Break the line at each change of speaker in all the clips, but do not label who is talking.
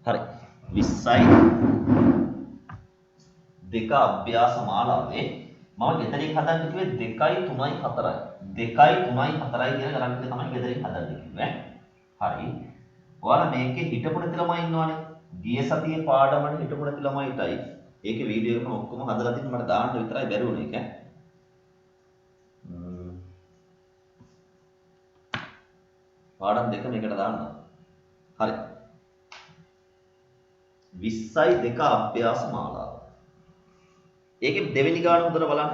හරි 20යි දෙක අභ්‍යාස මාලාවේ මම ගෙදරින් හදන්න කිව්වේ 2යි 3යි 4යි 2යි 3යි 4යි කියන ගණන් ටික තමයි ගෙදරින් හදන්න කිව්වේ. හරි. ඔයාලා මේකේ හිටපු නැති ළමයි ඉන්නවනේ. ගිය සතියේ පාඩමට හිටපු නැති ළමයිටයි ඒකේ වීඩියෝ එක ඔක්කොම හදලා තින්න මට දාන්න විතරයි බැරි වුණේ ඒක. පාඩම් දෙක මේකට දාන්න. හරි. 20යි දෙක අභ්‍යාස මාලාව. ඒකේ දෙවෙනි ගාන හොඳට බලන්න.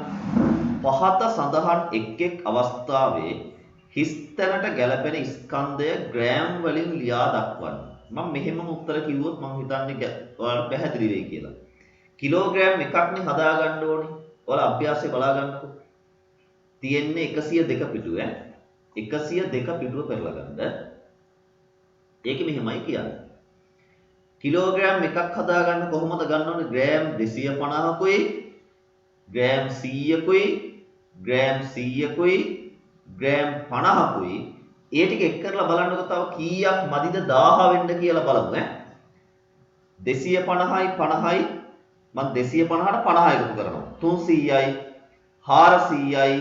පහත සඳහන් එක් එක් අවස්ථාවේ හිස් තැනට ගැලපෙන ස්කන්ධය ග්‍රෑම් වලින් ලියා දක්වන්න. මම මෙහෙම උත්තර කිව්වොත් මම හිතන්නේ ඔයාලට පැහැදිලි වෙයි කියලා. කිලෝග්‍රෑම් එකක්නේ හදා ගන්න ඕනේ. ඔයාලා අභ්‍යාසය බලා ගන්නකො. තියෙන්නේ 102 පිටුව 102 පිටුව පෙරලා ගන්න. ඒක මෙහෙමයි කියන්නේ. කිලෝග්‍රෑම් එකක් හදා ගන්න කොහොමද ගන්න ඕනේ? ග්‍රෑම් 250කුයි ග්‍රෑම් 100කුයි ග්‍රෑම් 100කුයි ග්‍රෑම් 50කුයි ඒ ටික එක් කරලා බලන්නකො තව කීයක් මදිද 1000 වෙන්න කියලා බලමු ඈ 250යි 50යි මම 250ට 50 එකතු කරනවා 300යි 400යි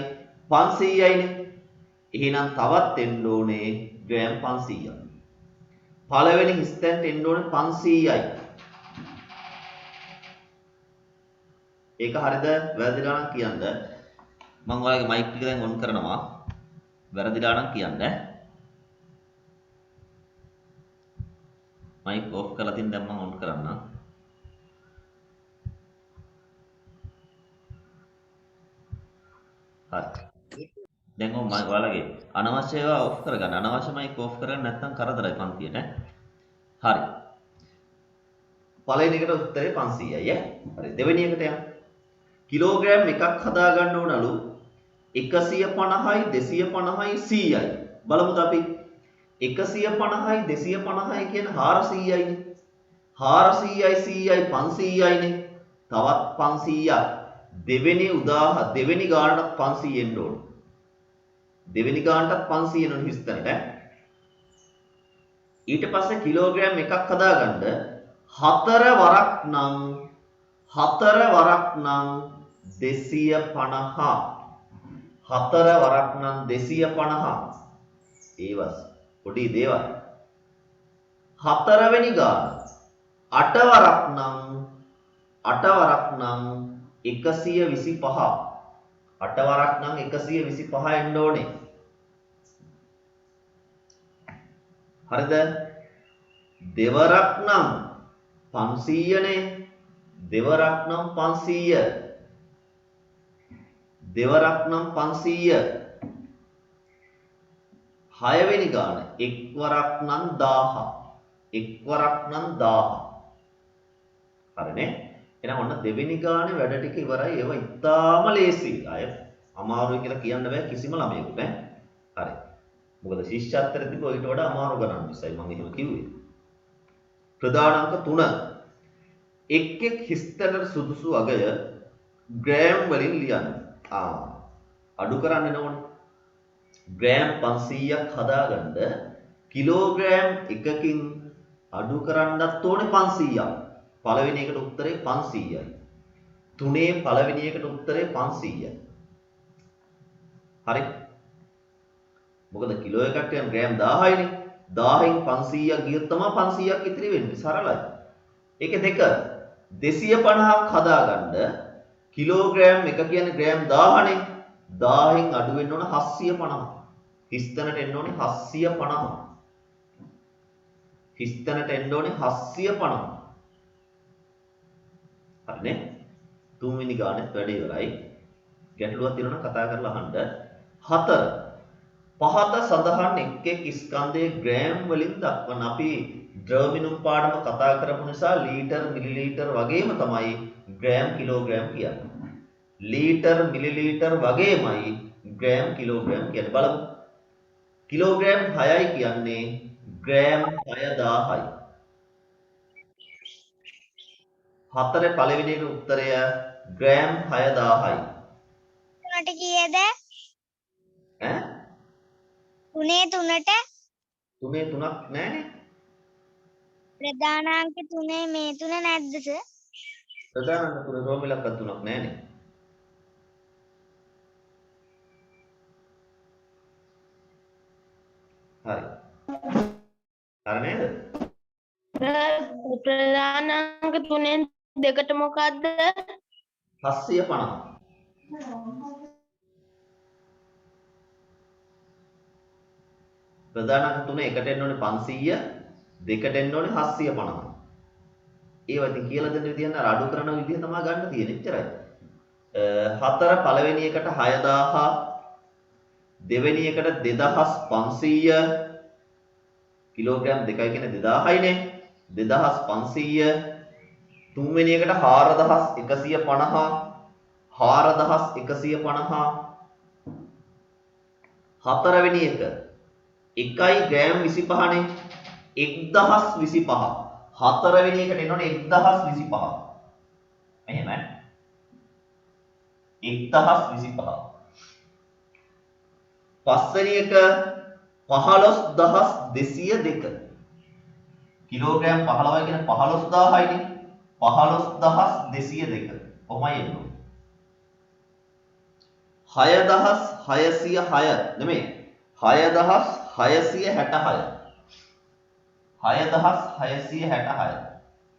500යිනේ එහෙනම් තවත් එන්න ඕනේ ග්‍රෑම් 500ක් පළවෙනි හිස්තැනට එන්න ඕනේ 500යි ඒක හරියද වැරදිලා නම් කියන්න මම ඔයාලගේ මයික් එක දැන් ඔන් කරනවා වැරදිලා නම් කියන්න මයික් ඔෆ් කරලා තින් දැන් මම ඔන් කරන්නම් හරි දැන් ඔයාලගේ අනවශ්‍ය ඒවා ඔෆ් කරගන්න අනවශ්‍ය මයික් ඔෆ් කරගන්න නැත්නම් කරදරයි පන්තියට හරි පළවෙනි එකට උත්තරේ 500යි ඈ හරි දෙවෙනි එකට යන්න කිලෝග්‍රෑම් එකක් හදා ගන්න ඕනලු 150යි 250යි 100යි බලමුද අපි 150යි 250යි කියන 400යිනේ 400යි 100යි 500යිනේ තවත් 500ක් දෙවෙනි ගානට 500 එන්න ඕන දෙවෙනි ගානටත් 500 එන්න ඕන හිස්තැනට ඊට පස්සේ කිලෝග්‍රෑම් එකක් හදාගන්න 4 වරක් නම් 250 4 වරක් නම් 250 ඒවස් පොඩි දේවල් 4 වෙනි ගාන 8 වරක් නම් 125 8 වරක් නම් 125 එන්න ඕනේ හරිද දෙවරක් නම් 500නේ දෙවරක් නම් 500 දෙවරක් නම් 500 6 වෙනි ගාන එක්වරක් නම් 1000 එක්වරක් නම් 1000 හරිනේ එහෙනම් ඔන්න දෙවෙනි ගානේ වැඩ ටික ඉවරයි ඒවා ඉතාම ලේසියි අය අමාරුයි කියලා කියන්න බෑ කිසිම ළමයෙකුට ඈ හරි මොකද ශිෂ්‍යත්වයේදී ඔයිට වඩා අමාරු ගණන් නිසායි මම එහෙම කිව්වේ ප්‍රධාන අංක 3 එක් එක් හිස්තැනට සුදුසු අගය ග්‍රෑම් වලින් ලියන්න අඩු කරන්න ඕනේ ග්‍රෑම් 500ක් හදාගන්න කිලෝග්‍රෑම් එකකින් අඩු කරන්නත් ඕනේ 500ක් පළවෙනි එකට උත්තරේ 500යි තුනේ පළවෙනි එකට උත්තරේ 500යි හරි මොකද කිලෝ එකක් කියන්නේ ග්‍රෑම් 1000යිනේ 1000න් 500ක් ගියොත් තමයි 500ක් ඉතිරි වෙන්නේ සරලයි ඒකේ දෙක 250ක් හදාගන්න කිලෝග්‍රෑම් එක කියන්නේ ග්‍රෑම් 1000නේ 1000න් අඩු වෙන්න ඕන 750 හිස්තැනට එන්න ඕනේ 750 හිස්තැනට එන්න ඕනේ 750 හරිනේ තුන්වෙනි ගානෙත් වැඩ ඉවරයි ගැටලුවක් තියෙනවා නම් කතා කරලා අහන්න 4 පහත සඳහන් එක් එක් ස්කන්ධයේ ග්‍රෑම් වලින් දක්වන අපි ද්‍රවමිනුම් පාඩම කතා කරපු නිසා ලීටර් මිලිලීටර් වගේම තමයි ග්‍රෑම් කිලෝග්‍රෑම් කියන්නේ ලීටර් මිලිලීටර් වගේමයි ග්‍රෑම් කිලෝග්‍රෑම් කියන්නේ බලමු කිලෝග්‍රෑම් 6යි කියන්නේ ග්‍රෑම් 6000යි 4 පළවෙනි එක උත්තරය ග්‍රෑම් 6000යි
තුනට කීයද
ඈ
තුනේ තුනට
තුනේ තුනක් නෑනේ
ප්‍රධානාංක තුනේ මේ තුන නැද්ද සර්?
ප්‍රධාන අංක තුන රෝම ඉලක්ක තුනක් නැහැනේ. හරි. හරි නේද?
ප්‍රධානාංක තුනෙන් දෙකට මොකක්ද?
750. ප්‍රධාන අංක තුන එකට එන්න ඕනේ 500, දෙකට එන්න ඕනේ 750. ඒවා ඉතින් කියලා දෙන්න විදිහ නෑ අඩු කරන විදිහ තමයි ගන්න තියෙන්නේ. එච්චරයි. 4 පළවෙනි එකට 6000, දෙවෙනි එකට 2500, කිලෝග්‍රෑම් 2යි කියන්නේ 2000යි නේ. 2500, තුන්වෙනි එකට 4150, 4150, හතරවෙනි එක 1 ග්‍රෑම් 25 නේ. 1025. හතරවෙනි එකට එනෝනේ 1025. මෙහෙම 1025. පස්වෙනි එක 15202. කිලෝග්‍රෑම් 15 කියන 15000යි නේ. 15202. කොහොමයි එන්නේ? 6606 නෙමෙයි 6666. 6666.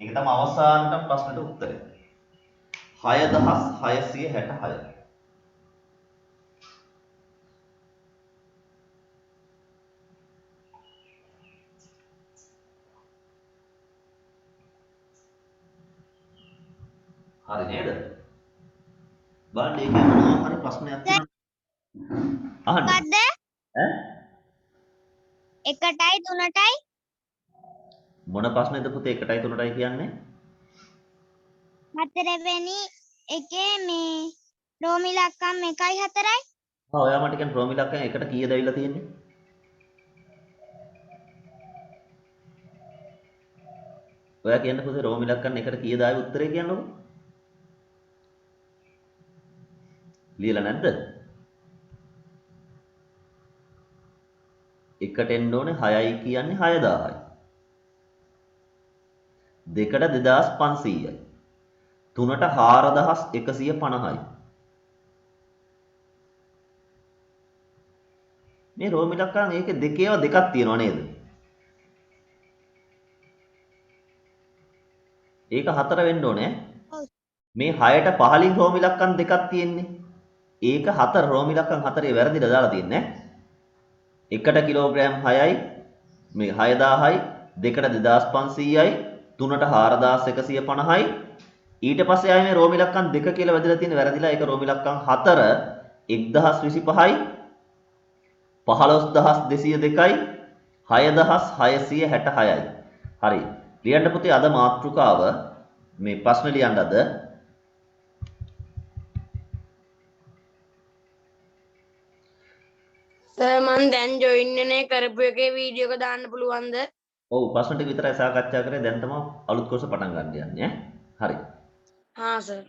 ඒක තමයි අවසානට ප්‍රශ්නෙට උත්තරය. 6666. හරි නේද? බලන්න ඒකේ මොනවා හරි ප්‍රශ්නයක් තියෙනවා. අහන්න.
මොකද්ද?
ඈ?
1ටයි 3ටයි
මොන ප්‍රශ්නේද පුතේ 1ටයි 3ටයි කියන්නේ?
4වෙනි එකේ මේ රෝම ඉලක්කම් 1යි 4යි.
ඔයා මට කියන්නේ රෝම ඉලක්කම් එකට කීයද ඇවිල්ලා තියෙන්නේ? ඔයා කියන්න පුතේ රෝම ඉලක්කම් එකට කීයද ආවේ උත්තරේ කියන්නකො. ලියලා නැද්ද? එකට එන්න ඕනේ 6යි කියන්නේ 6000යි. දෙකට 2500යි. තුනට 4150යි. මේ රෝම ඉලක්කම් ඒකේ දෙකේව දෙකක් තියෙනවා නේද? ඒක 4 වෙන්න ඕනේ.
ඔව්.
මේ 6ට 15 රෝම ඉලක්කම් දෙකක් තියෙන්නේ. ඒක 4 රෝම ඉලක්කම් 4 වැරදිලා දාලා තියෙන්නේ. එකට කිලෝග්‍රෑම් 6යි මේ 6000යි, දෙකට 2500යි, තුනට 4150යි. ඊට පස්සේ ආයේ මේ රෝම ඉලක්කම් දෙක කියලා වැදලා තියෙන වැරදිලා. ඒක රෝම ඉලක්කම් 4 1025යි, 15202යි, 6666යි. හරි. ලියන්න පුතේ අද මාතෘකාව මේ ප්‍රශ්න ලියන්න අද
සර් මං දැන් ජොයින් වෙන්නේ කරපු එකේ වීඩියෝ එක දාන්න පුළුවන්ද?
ඔව් ප්‍රශ්න ටික විතරයි සාකච්ඡා කරේ. දැන් තමයි අලුත් කෝර්ස් පටන් ගන්න යන්නේ ඈ. හරි.
හා සර්.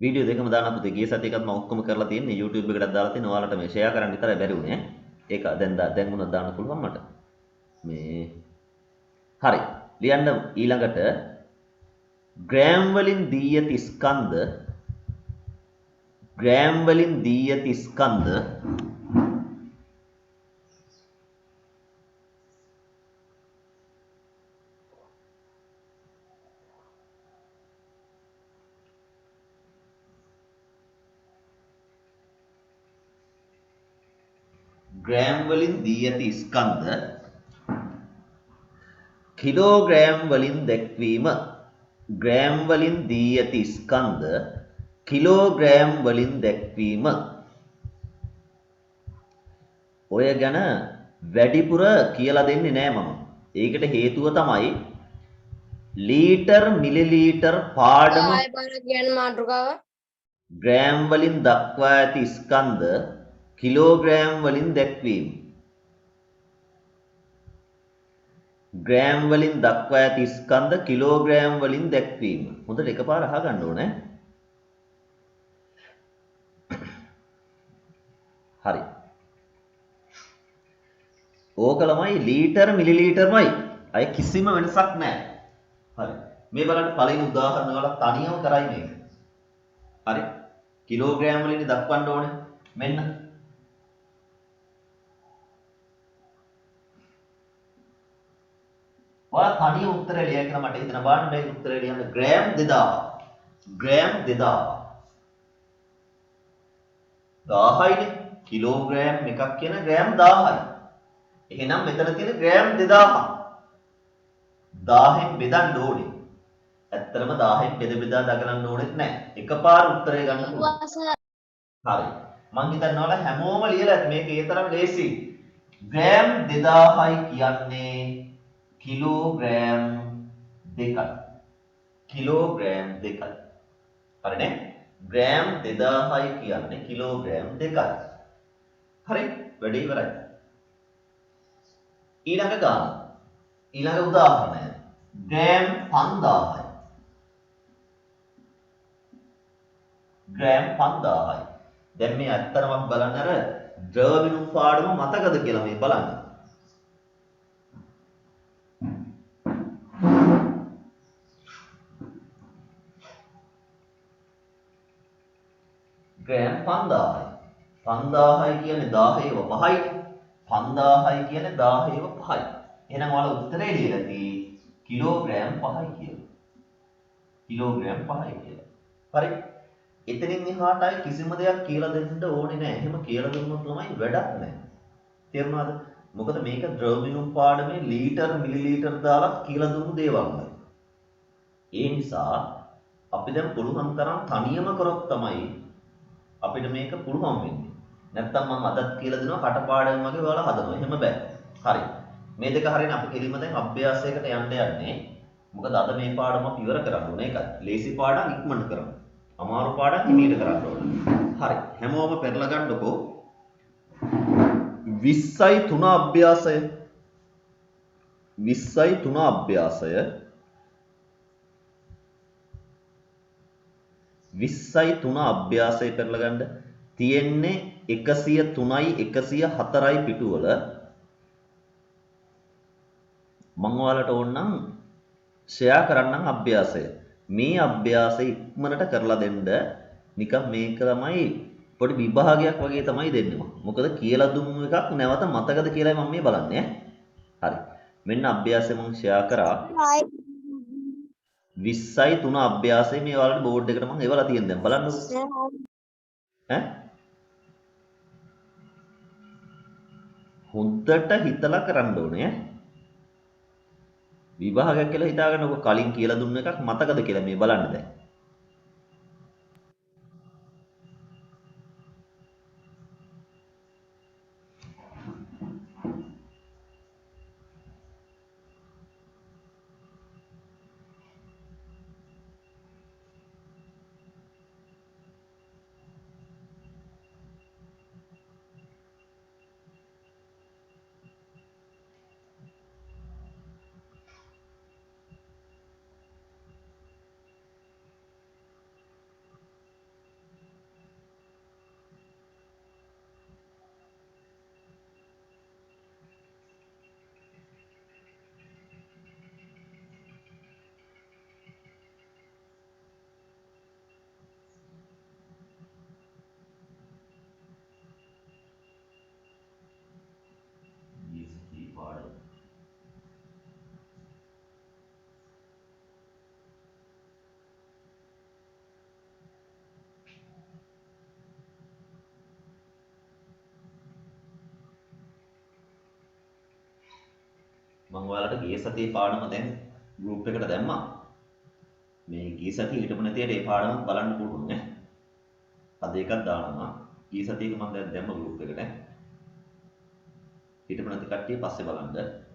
වීඩියෝ දෙකම දාන්න පුතේ. ගිය සතිය එකත් මම ඔක්කොම කරලා තියෙන්නේ YouTube එකටත් දාලා තියෙනවා. ඔයාලට මේ ෂෙයා කරන්න විතරයි බැරි වුණේ. ඒක දැන් උනත් දාන්න පුළුවන් මට. මේ හරි. ලියන්න ඊළඟට ග්‍රෑම් වලින් දී ඇති ස්කන්ධ ග්‍රෑම් වලින් දී ඇති ස්කන්ධ ග්‍රෑම් වලින් දී ඇති ස්කන්ධ කිලෝග්‍රෑම් වලින් දැක්වීම. ග්‍රෑම් වලින් දී ඇති ස්කන්ධ කිලෝග්‍රෑම් වලින් දැක්වීම. ඔය ගැන වැඩිපුර කියලා දෙන්නේ නෑ මම. ඒකට හේතුව තමයි ලීටර් මිලිලීටර් පාඩම
ආයෙ බලන්න කියන්න මාතෘකාව.
ග්‍රෑම් වලින් දක්වා ඇති ස්කන්ධ කිලෝග්‍රෑම් වලින් දැක්වීම. ග්‍රෑම් වලින් දක්වා ඇති ස්කන්ධ කිලෝග්‍රෑම් වලින් දැක්වීම. හොඳට එකපාර අහගන්න ඕනේ. හරි. ඕක ළමයි ලීටර් මිලිලීටර්මයි. අය කිසිම වෙනසක් නැහැ. හරි. මේ බලන්න පළවෙනි උදාහරණ වල තනියම කරයි මේක. හරි. කිලෝග්‍රෑම් වලින් දක්වන්න ඕනේ. මෙන්න. ඔයාලා තනියම උත්තරය ලියයි කියලා මට හිතෙන බලන්න මේ උත්තරය ලියන්න ග්‍රෑම් 2000. ග්‍රෑම් 2000. 1000යිනේ. කිලෝග්‍රෑම් එකක් කියන ග්‍රෑම් 1000යි. එහෙනම් මෙතන තියෙන ග්‍රෑම් 2000. 1000න් බෙදන්න ඕනේ. ඇත්තටම 1000න් බෙදා දගලන්න ඕනෙත් නැහැ. එකපාර උත්තරය ගන්න පුළුවන්. හරි. මං හිතනවා හැමෝම ලියලා ඇති මේක ඒ තරම් ලේසි. ග්‍රෑම් 2000යි කියන්නේ කිලෝග්‍රෑම් 2යි. කිලෝග්‍රෑම් 2යි. හරිනේ? ග්‍රෑම් 2000යි කියන්නේ කිලෝග්‍රෑම් 2යි. හරි? වැඩේ ඉවරයි. ඊළඟ ගාන. ඊළඟ උදාහරණය. ග්‍රෑම් 5000යි. ග්‍රෑම් 5000යි. දැන් මේ ඇත්තටම බලන්න අර ද්‍රව විනුම් පාඩම මතකද කියලා මේ බලන්න. ග්‍රෑම් 5000යි. 5000යි කියන්නේ 10ව 5යි. 5000යි කියන්නේ 10ව 5යි. එහෙනම් ඔයාලා උත්තරේ ලියලා තියෙන්නේ කිලෝග්‍රෑම් 5යි කියලා. කිලෝග්‍රෑම් 5යි කියලා. හරි? එතනින් එහාට අය කිසිම දෙයක් කියලා දෙන්න ඕනේ නැහැ. එහෙම කියලා දුන්නොත් ළමයි වැඩක් නැහැ. තේරුණාද? මොකද මේක ද්‍රව්‍යුම් පාඩමේ ලීටර් මිලිලීටර් දාලා කියලා දුන්නු දේවල්. ඒ නිසා අපි දැන් පුළුවන් තරම් තනියම කරොත් තමයි අපිට මේක පුළුවන් වෙන්නේ. නැත්තම් මම අදත් කියලා දෙනවා කටපාඩම් වගේ ඔයාලා හදනවා. එහෙම බෑ. හරි. මේ දෙක හරියන අපි කෙලින්ම දැන් අභ්‍යාසයකට යන්නේ. මොකද අද මේ පාඩම අපි ඉවර කරන්න ඕනේ. ඒකයි. ලේසි පාඩම් ඉක්මනට කරන්න. අමාරු පාඩම් හිමීට කරන්න ඕනේ. හරි. හැමෝම පෙරලා ගන්නකො. 20යි 3 අභ්‍යාසය. 20යි 3 අභ්‍යාසය. 20යි 3 අභ්‍යාසය කරලා ගන්න තියෙන්නේ 103යි 104යි පිටුවල මම ඔයාලට ඕනනම් ෂෙයා කරන්නම් අභ්‍යාසය. මේ අභ්‍යාසය ඉක්මනට කරලා දෙන්න නිකන් මේක තමයි පොඩි විභාගයක් වගේ තමයි දෙන්නේ මම. මොකද කියලා දුන්නු එකක් නැවත මතකද කියලායි මම මේ බලන්නේ. හරි. මෙන්න අභ්‍යාසය මම ෂෙයා කරා. 20යි 3 අභ්‍යාසය මේ ඔයාලට බෝඩ් එකට මම එවලා තියෙන දැන් බලන්නකෝ. ඈ හොඳට හිතලා කරන්න ඕනේ. විභාගයක් කියලා හිතාගන්න ඔක කලින් කියලා දුන්න එකක් මතකද කියලා මේ බලන්න දැන්. මම ඔයාලට ගිය සතියේ පාඩම දැන් ගෲප් එකට දැම්මා. මේ ගිය සතියේ හිටපු නැතිවට ඒ පාඩම බලන්න පුළුවන් නේ. අද එකක් දානවා. ගිය සතියේක මම දැන් දැම්ම ගෲප් එකට. හිටපු නැති කට්ටිය පස්සේ බලන්න.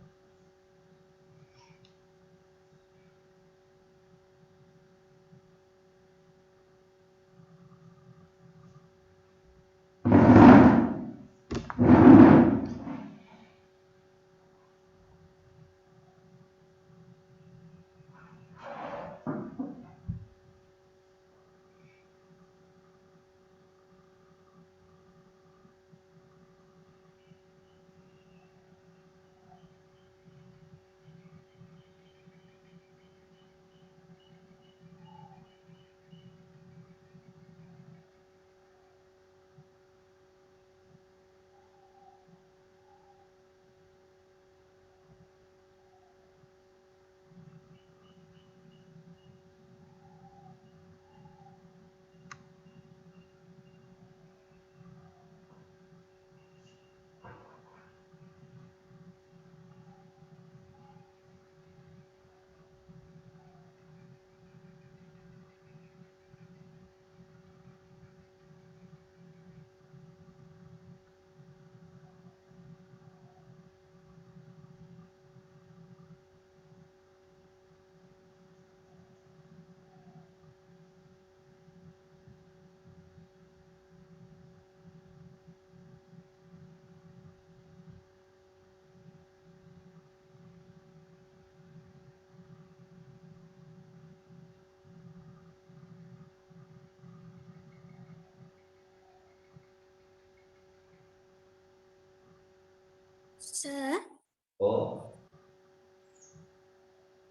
සර්
ඕ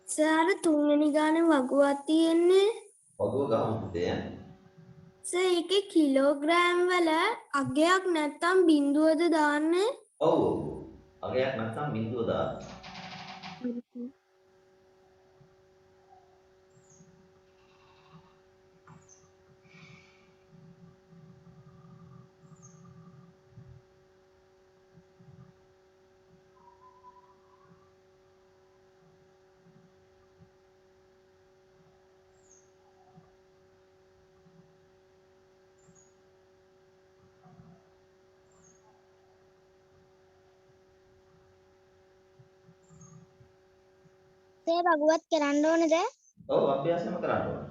සර් තුන්වෙනි ගානේ වගුවක් තියෙන්නේ
වගුව ගහමු පුතේ.
සර් ඒකේ කිලෝග්‍රෑම් වල අගයක් නැත්තම් බිංදුවද දාන්නේ
ඔව් ඔව්. අගයක් නැත්නම් බිඳුව දාන්න.
සර් වගුවත් කරන්න ඕනද?
ඔව් අභ්‍යාසයම කරන්න ඕන.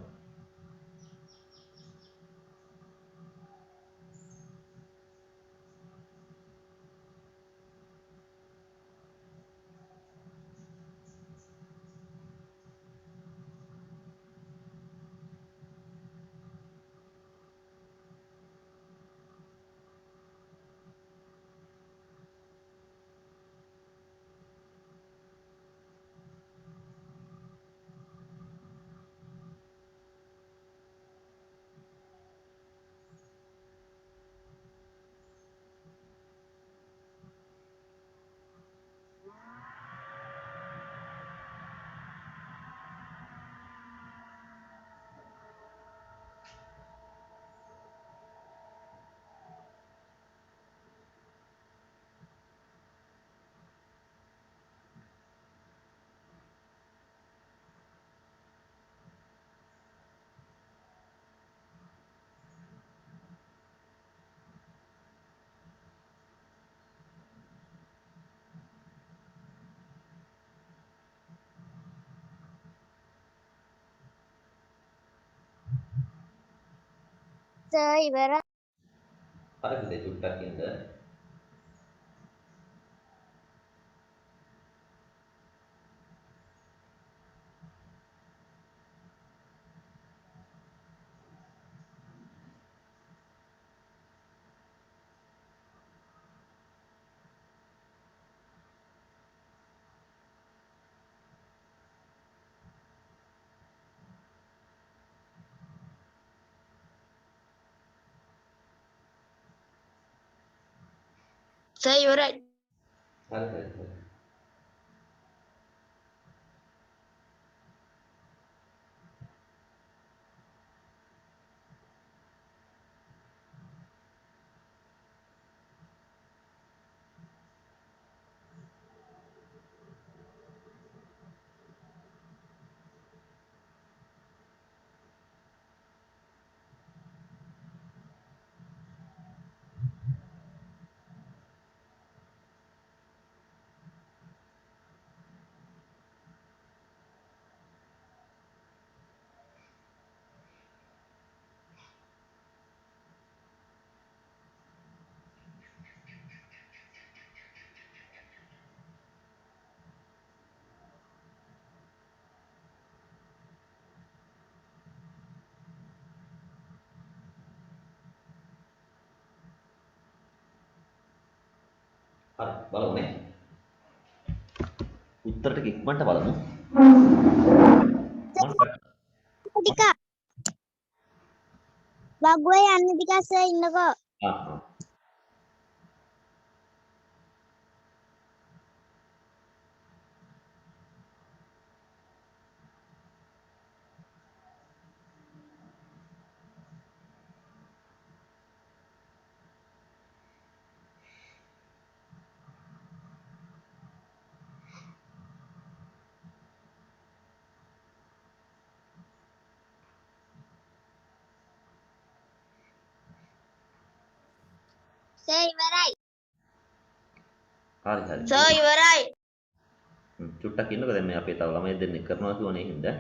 සර් ඉවරයි.
හරි පුතේ චුට්ටක් ඉන්න.
සර් ඉවරයි.
හරි. හරි බලමු නේ. උත්තර ටික ඉක්මනට බලමු.
ටික වගුවේ යන්න ටිකක් සර් ඉන්නකෝ.
ආ.
සර් ඉවරයි.
හරි.
සර් ඉවරයි.
චුට්ටක් ඉන්නකෝ දැන් මේ අපේ තව ළමයි දෙන්නෙක් කරනවා කියවනේ හින්දා.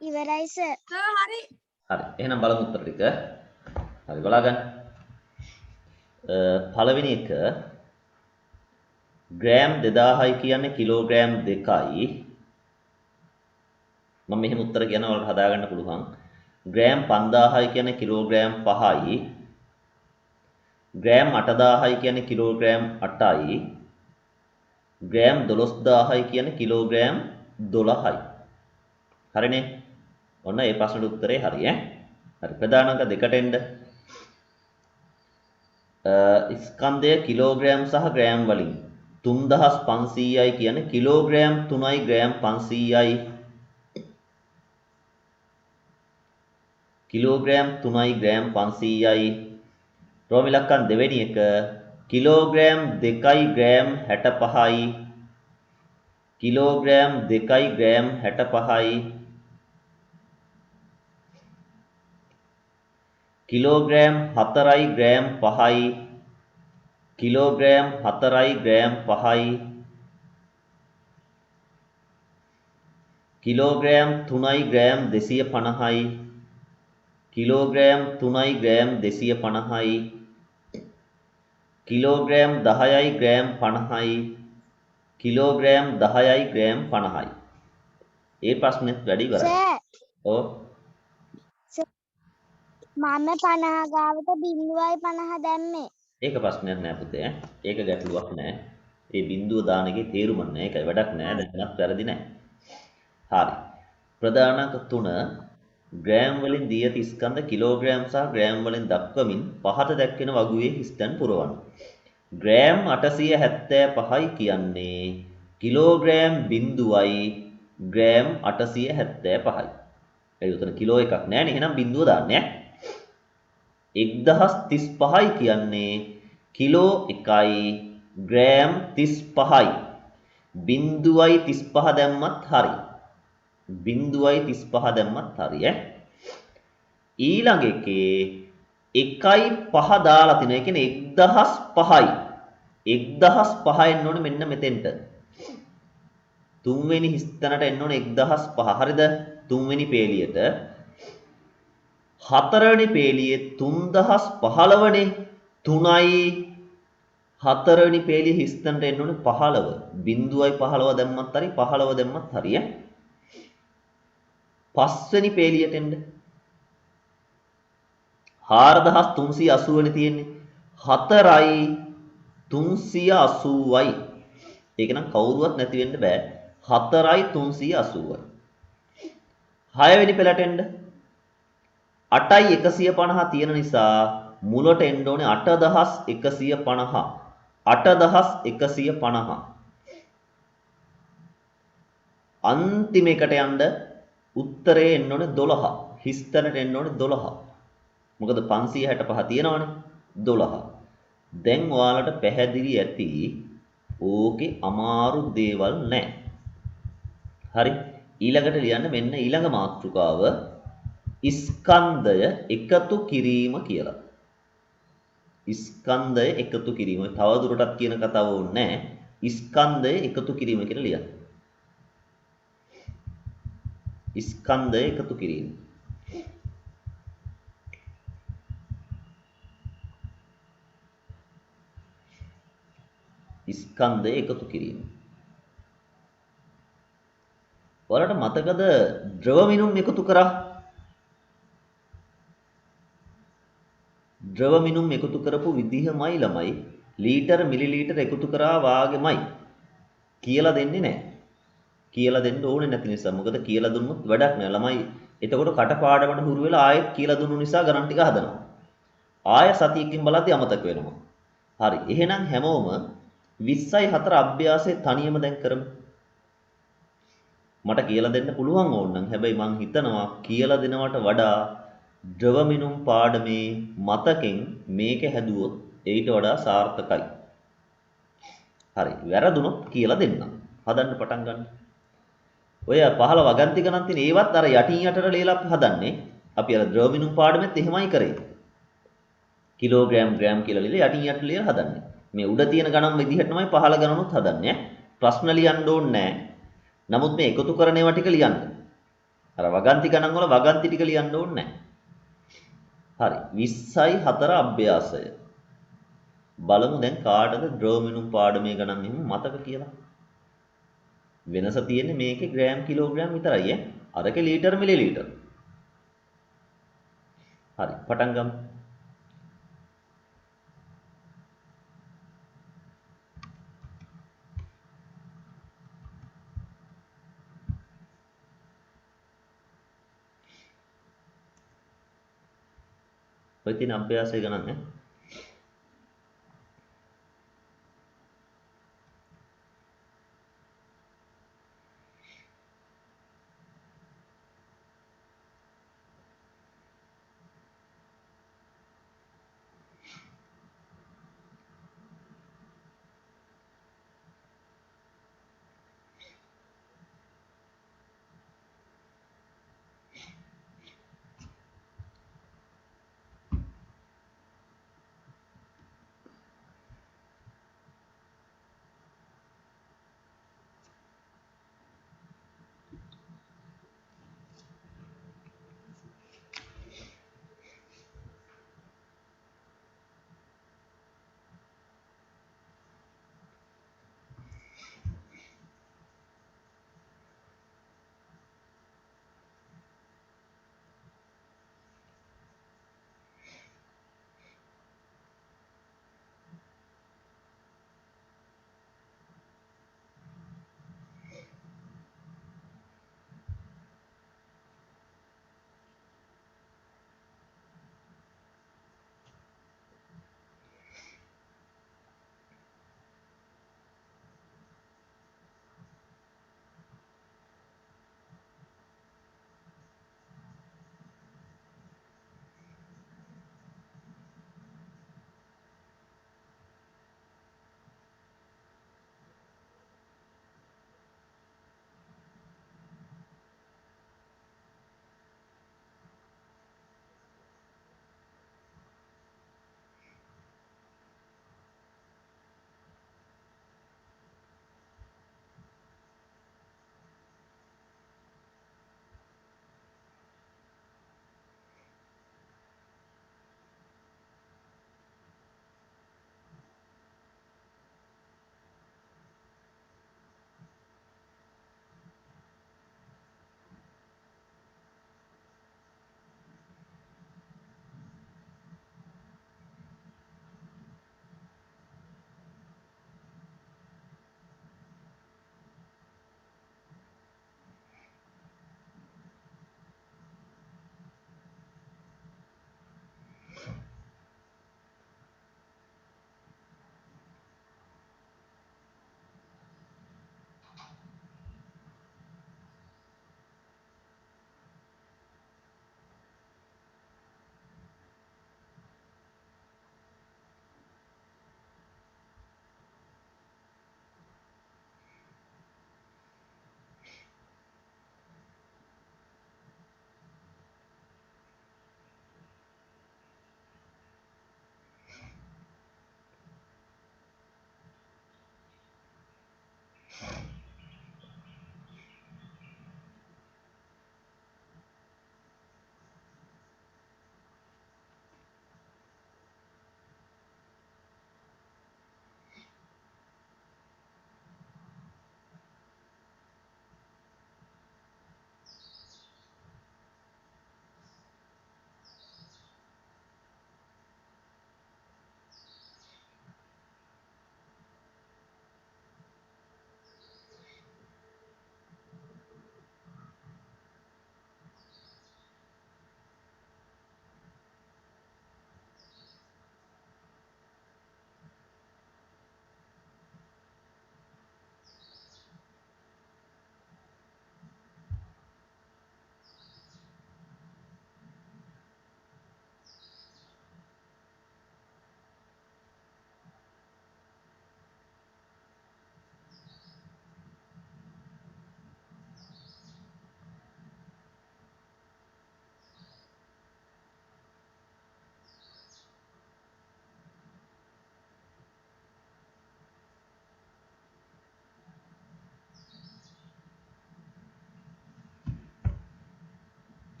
ඉවරයි සර්.
හරි.
හරි. එහෙනම් බලමු උත්තර ටික. හරි බලා ගන්න. පළවෙනි එක ග්‍රෑම් 2000යි කියන්නේ කිලෝග්‍රෑම් 2යි. මම මෙහෙම උත්තර කියනවා ඔයාලට හදා ගන්න පුළුවන්. ග්‍රෑම් 5000යි කියන්නේ කිලෝග්‍රෑම් 5යි. ග්‍රෑම් 8000යි කියන්නේ කිලෝග්‍රෑම් 8යි. ග්‍රෑම් 12000යි කියන්නේ කිලෝග්‍රෑම් 12යි. හරිනේ? ඔන්න ඒ ප්‍රශ්නෙට උත්තරේ හරි ඈ. හරි ප්‍රධාන අංක දෙකට එන්න. ස්කන්ධය කිලෝග්‍රෑම් සහ ග්‍රෑම් වලින් 3500යි කියන්නේ කිලෝග්‍රෑම් 3යි ග්‍රෑම් 500යි. කිලෝග්‍රෑම් 3යි ග්‍රෑම් 500යි. රෝම ඉලක්කම් දෙවෙනි එක කිලෝග්‍රෑම් 2යි ග්‍රෑම් 65යි. කිලෝග්‍රෑම් 2යි ග්‍රෑම් 65යි. කිලෝග්‍රෑම් 4යි ග්‍රෑම් 5යි. කිලෝග්‍රෑම් 4යි ග්‍රෑම් 5යි. කිලෝග්‍රෑම් 3යි ග්‍රෑම් 250යි. කිලෝග්‍රෑම් 3යි ග්‍රෑම් 250යි. කිලෝග්‍රෑම් 10යි ග්‍රෑම් 50යි. කිලෝග්‍රෑම් 10යි ග්‍රෑම් 50යි. ඒ ප්‍රශ්නෙත් වැඩි ඉවරයි.
සර්
ඔව්.
මම 50 ගාවට 0.50 දැම්මේ.
ඒක ප්‍රශ්නයක් නෑ පුතේ. ඒක ගැටලුවක් නෑ. ඒ බිඳුව දාන එකේ තේරුම නෑ. ඒකයි වැඩක් නෑ. දැනගන්නත් වැරදි නෑ. හරි. ප්‍රධානක 3 ග්‍රෑම් වලින් දී ඇති ස්කන්ධ කිලෝග්‍රෑම් සහ ග්‍රෑම් වලින් දක්වමින් පහත දැක්වෙන වගුවේ හිස්තැන් පුරවන්න. ග්‍රෑම් 875යි කියන්නේ කිලෝග්‍රෑම් 0යි ග්‍රෑම් 875යි. ඒ උතන කිලෝ එකක් නෑනේ. එහෙනම් බිඳුව දාන්නේ ඈ. 1035යි කියන්නේ කිලෝ 1යි ග්‍රෑම් 35යි. 0.35 දැම්මත් හරි. 0.35 දැම්මත් හරි ඈ. ඊළඟ එකේ 1.5 දාලා තිනවා. ඒ කියන්නේ 1005යි. 1005 එන්න ඕනේ මෙන්න මෙතෙන්ට. තුන්වෙනි හිස්තැනට එන්න ඕනේ 1005. හරිද? තුන්වෙනි පේලියට. හතරවෙනි පේලියේ 3015නේ 3යි. හතරවෙනි පේලියේ හිස්තැනට එන්න ඕනේ 15. 0.15 දැම්මත් හරි 15 දැම්මත් හරි ඈ. පස්වෙනි පේලියට එන්න 4380 වෙනි තියෙන්නේ 4යි 380යි. ඒක නම් කවුරුවත් නැති වෙන්න බෑ. 4යි 380යි. 6 වෙනි පෙළට එන්න 8යි 150 තියෙන නිසා මුලට එන්න ඕනේ 8150. 8150. අන්තිම එකට යන්න උත්තරේ එන්න ඕනේ 12. හිස්තැනට එන්න ඕනේ 12. මොකද 565 තියෙනවනේ 12. දැන් ඔයාලට පැහැදිලි ඇති ඕකේ අමාරු දේවල් නැහැ. හරි. ඊළඟට ලියන්න මෙන්න ඊළඟ මාතෘකාව ස්කන්ධය එකතු කිරීම කියලා. ස්කන්ධය එකතු කිරීම. තව දුරටත් කියන කතාව ඕනේ නැහැ. ස්කන්ධය එකතු කිරීම කියලා ලියන්න. ස්කන්ධය එකතු කිරීම. ස්කන්ධය එකතු කිරීම. ඔයාලට මතකද ද්‍රව මිනුම් එකතු කරා? ද්‍රව මිනුම් එකතු කරපු විදිහමයි ළමයි ලීටර මිලිලීටර එකතු කරා වාගෙමයි කියලා දෙන්නේ නැහැ. කියලා දෙන්න ඕනේ නැති නිසා. මොකද කියලා දුන්නොත් වැඩක් නෑ ළමයි. එතකොට කටපාඩමට හුරු වෙලා ආයෙත් කියලා දුන්නු නිසා ගණන් ටික හදනවා. ආය සතියකින් බලද්දි අමතක වෙනවා. හරි. එහෙනම් හැමෝම 20.4 අභ්‍යාසය තනියම දැන් කරමු. මට කියලා දෙන්න පුළුවන් ඕනනම් හැබැයි මං හිතනවා කියලා දෙනවට වඩා ද්‍රව මිනුම් පාඩමේ මතකෙන් මේක හැදුවොත් ඊට වඩා සාර්ථකයි. හරි. වැරදුනොත් කියලා දෙන්නම්. හදන්න පටන් ගන්න. ඔය 15 වගන්ති ගණන් තියෙන ඒවත් අර යටින් යටට ලියලා හදන්නේ. අපි අර ද්‍රව මිනුම් පාඩමෙත් එහෙමයි කරේ. කිලෝග්‍රෑම් ග්‍රෑම් කියලා ලියලා යටින් යටට ලියලා හදන්නේ. මේ උඩ තියෙන ගණන් විදිහටමයි පහළ ගණනුත් හදන්නේ. ප්‍රශ්න ලියන්න ඕනේ නැහැ. නමුත් මේ එකතු කරන ඒවා ටික ලියන්න. අර වගන්ති ගණන් වල වගන්ති ටික ලියන්න ඕනේ නැහැ. හරි 20යි 4 අභ්‍යාසය. බලමු දැන් කාටද ඩ්‍රෝ මිනුම් පාඩමේ ගණන් එහෙම මතක කියලා. වෙනස තියෙන්නේ මේකේ ග්‍රෑම් කිලෝග්‍රෑම් විතරයි ඈ. අරකේ ලීටර් මිලිලීටර්. හරි පටන් ගමු. ඔය තියෙන අභ්‍යාසය ගණන් ඈ.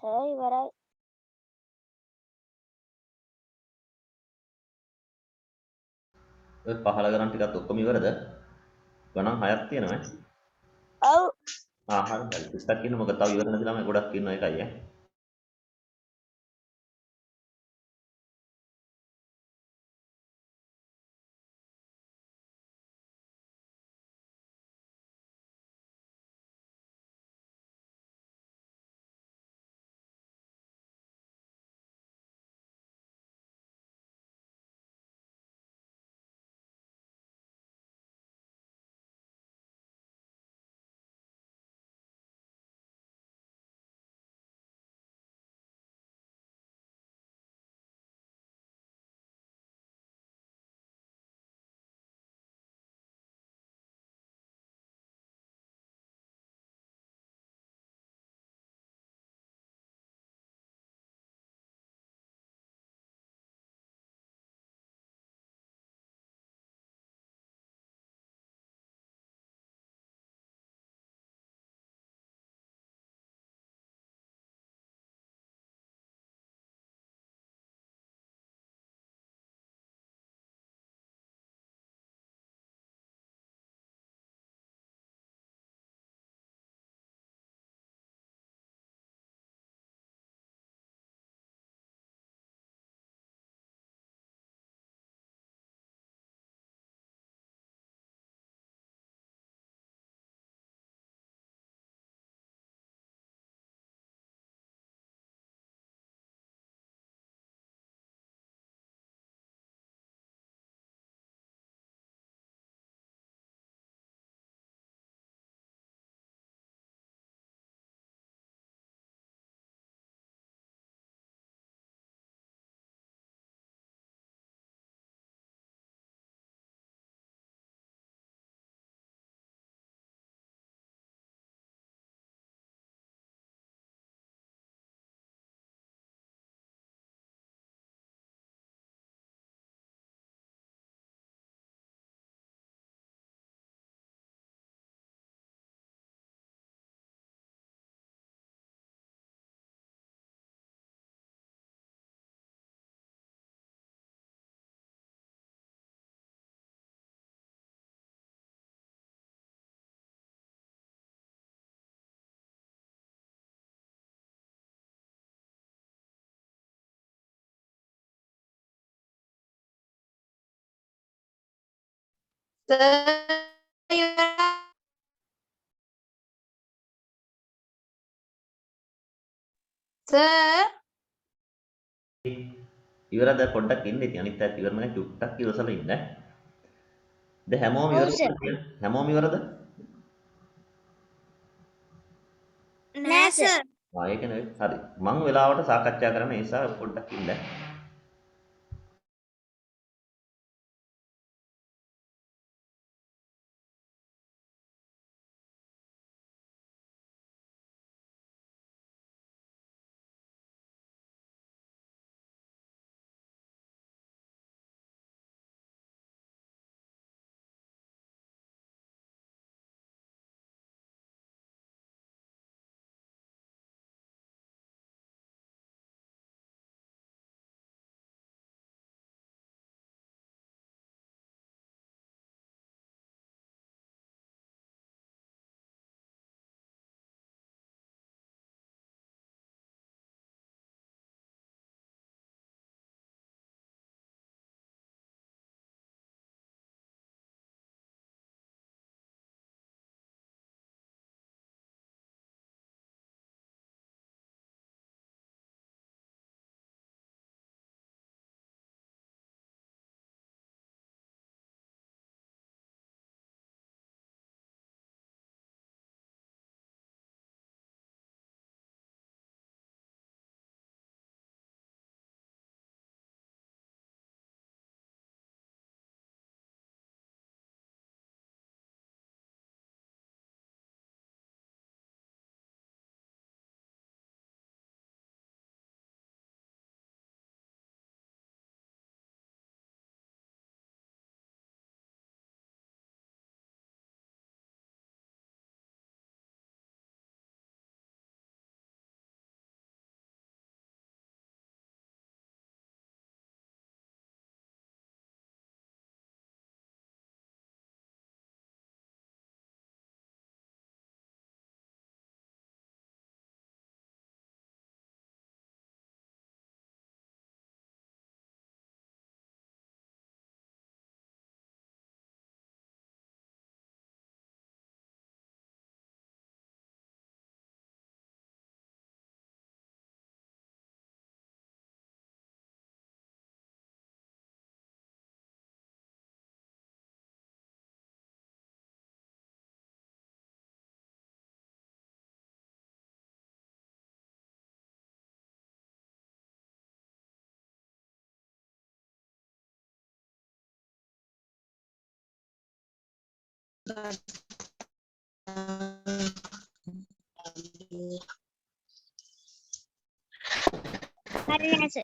සර් ඉවරයි.
ඔය 15 ගණන් ටිකත් ඔක්කොම ඉවරද? ගණන් 6ක් තියෙනවා ඈ.
ඔව්.
හරි හරි. 30ක් ඉන්න මොකද තව ඉවර නැති ළමයි ගොඩක් ඉන්නවා ඒකයි ඈ.
සර්
ඉවරද පොඩ්ඩක් ඉන්න ඉතින් අනිත් අයත් ඉවර නැහැ චුට්ටක් ඉවසලා ඉන්න. දැන් හැමෝම
ඔව්
ඉවරද
සර්.
කියලා? හැමෝම ඉවරද?
නෑ සර්.
ඒක නෙවෙයි. හරි. මං වෙලාවට සාකච්ඡා කරන්න ඒ නිසා පොඩ්ඩක් ඉන්න.
හරි නෑ සර්.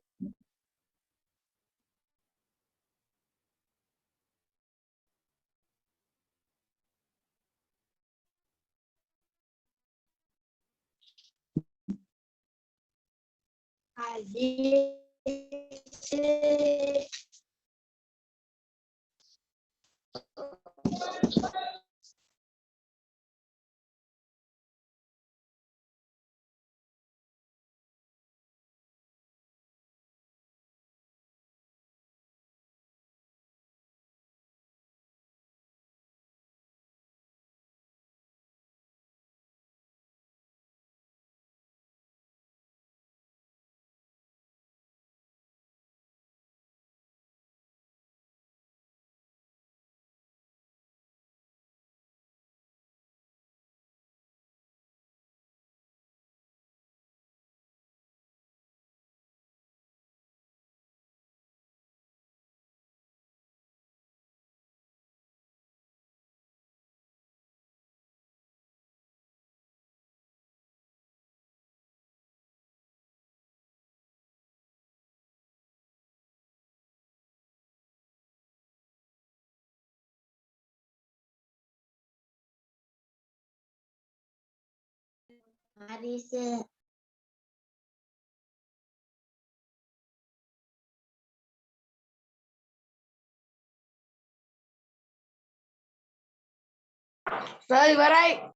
හරි සර්.
සර් ඉවරයි.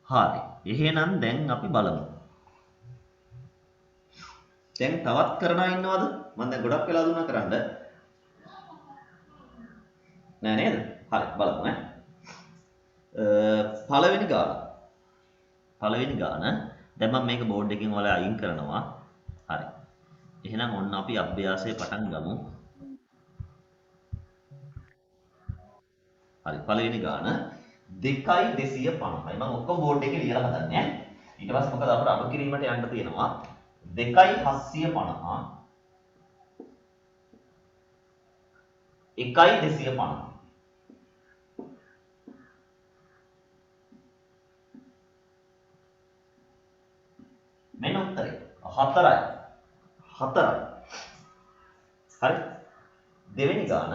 හරි. එහෙනම් දැන් අපි බලමු. දැන් තවත් කරනා ඉන්නවද? මම දැන් ගොඩක් වෙලා දුන්නා කරන්න. නෑ නේද? හරි බලමු ඈ. පළවෙනි ගාන. දැන් මම මේක බෝඩ් එකකින් වල අයින් කරනවා. හරි. එහෙනම් ඔන්න අපි අභ්‍යාසය පටන් ගමු. හරි පළවෙනි ගාන 2,250යි. මම ඔක්කොම බෝඩ් එකේ ලියලා හදන්නේ ඈ. ඊට පස්සේ මොකද අපිට අඩු කිරීමට යන්න තියෙනවා 2,750 1,250 මෙන්න උත්තරේ 4යි. හරි. දෙවෙනි ගාන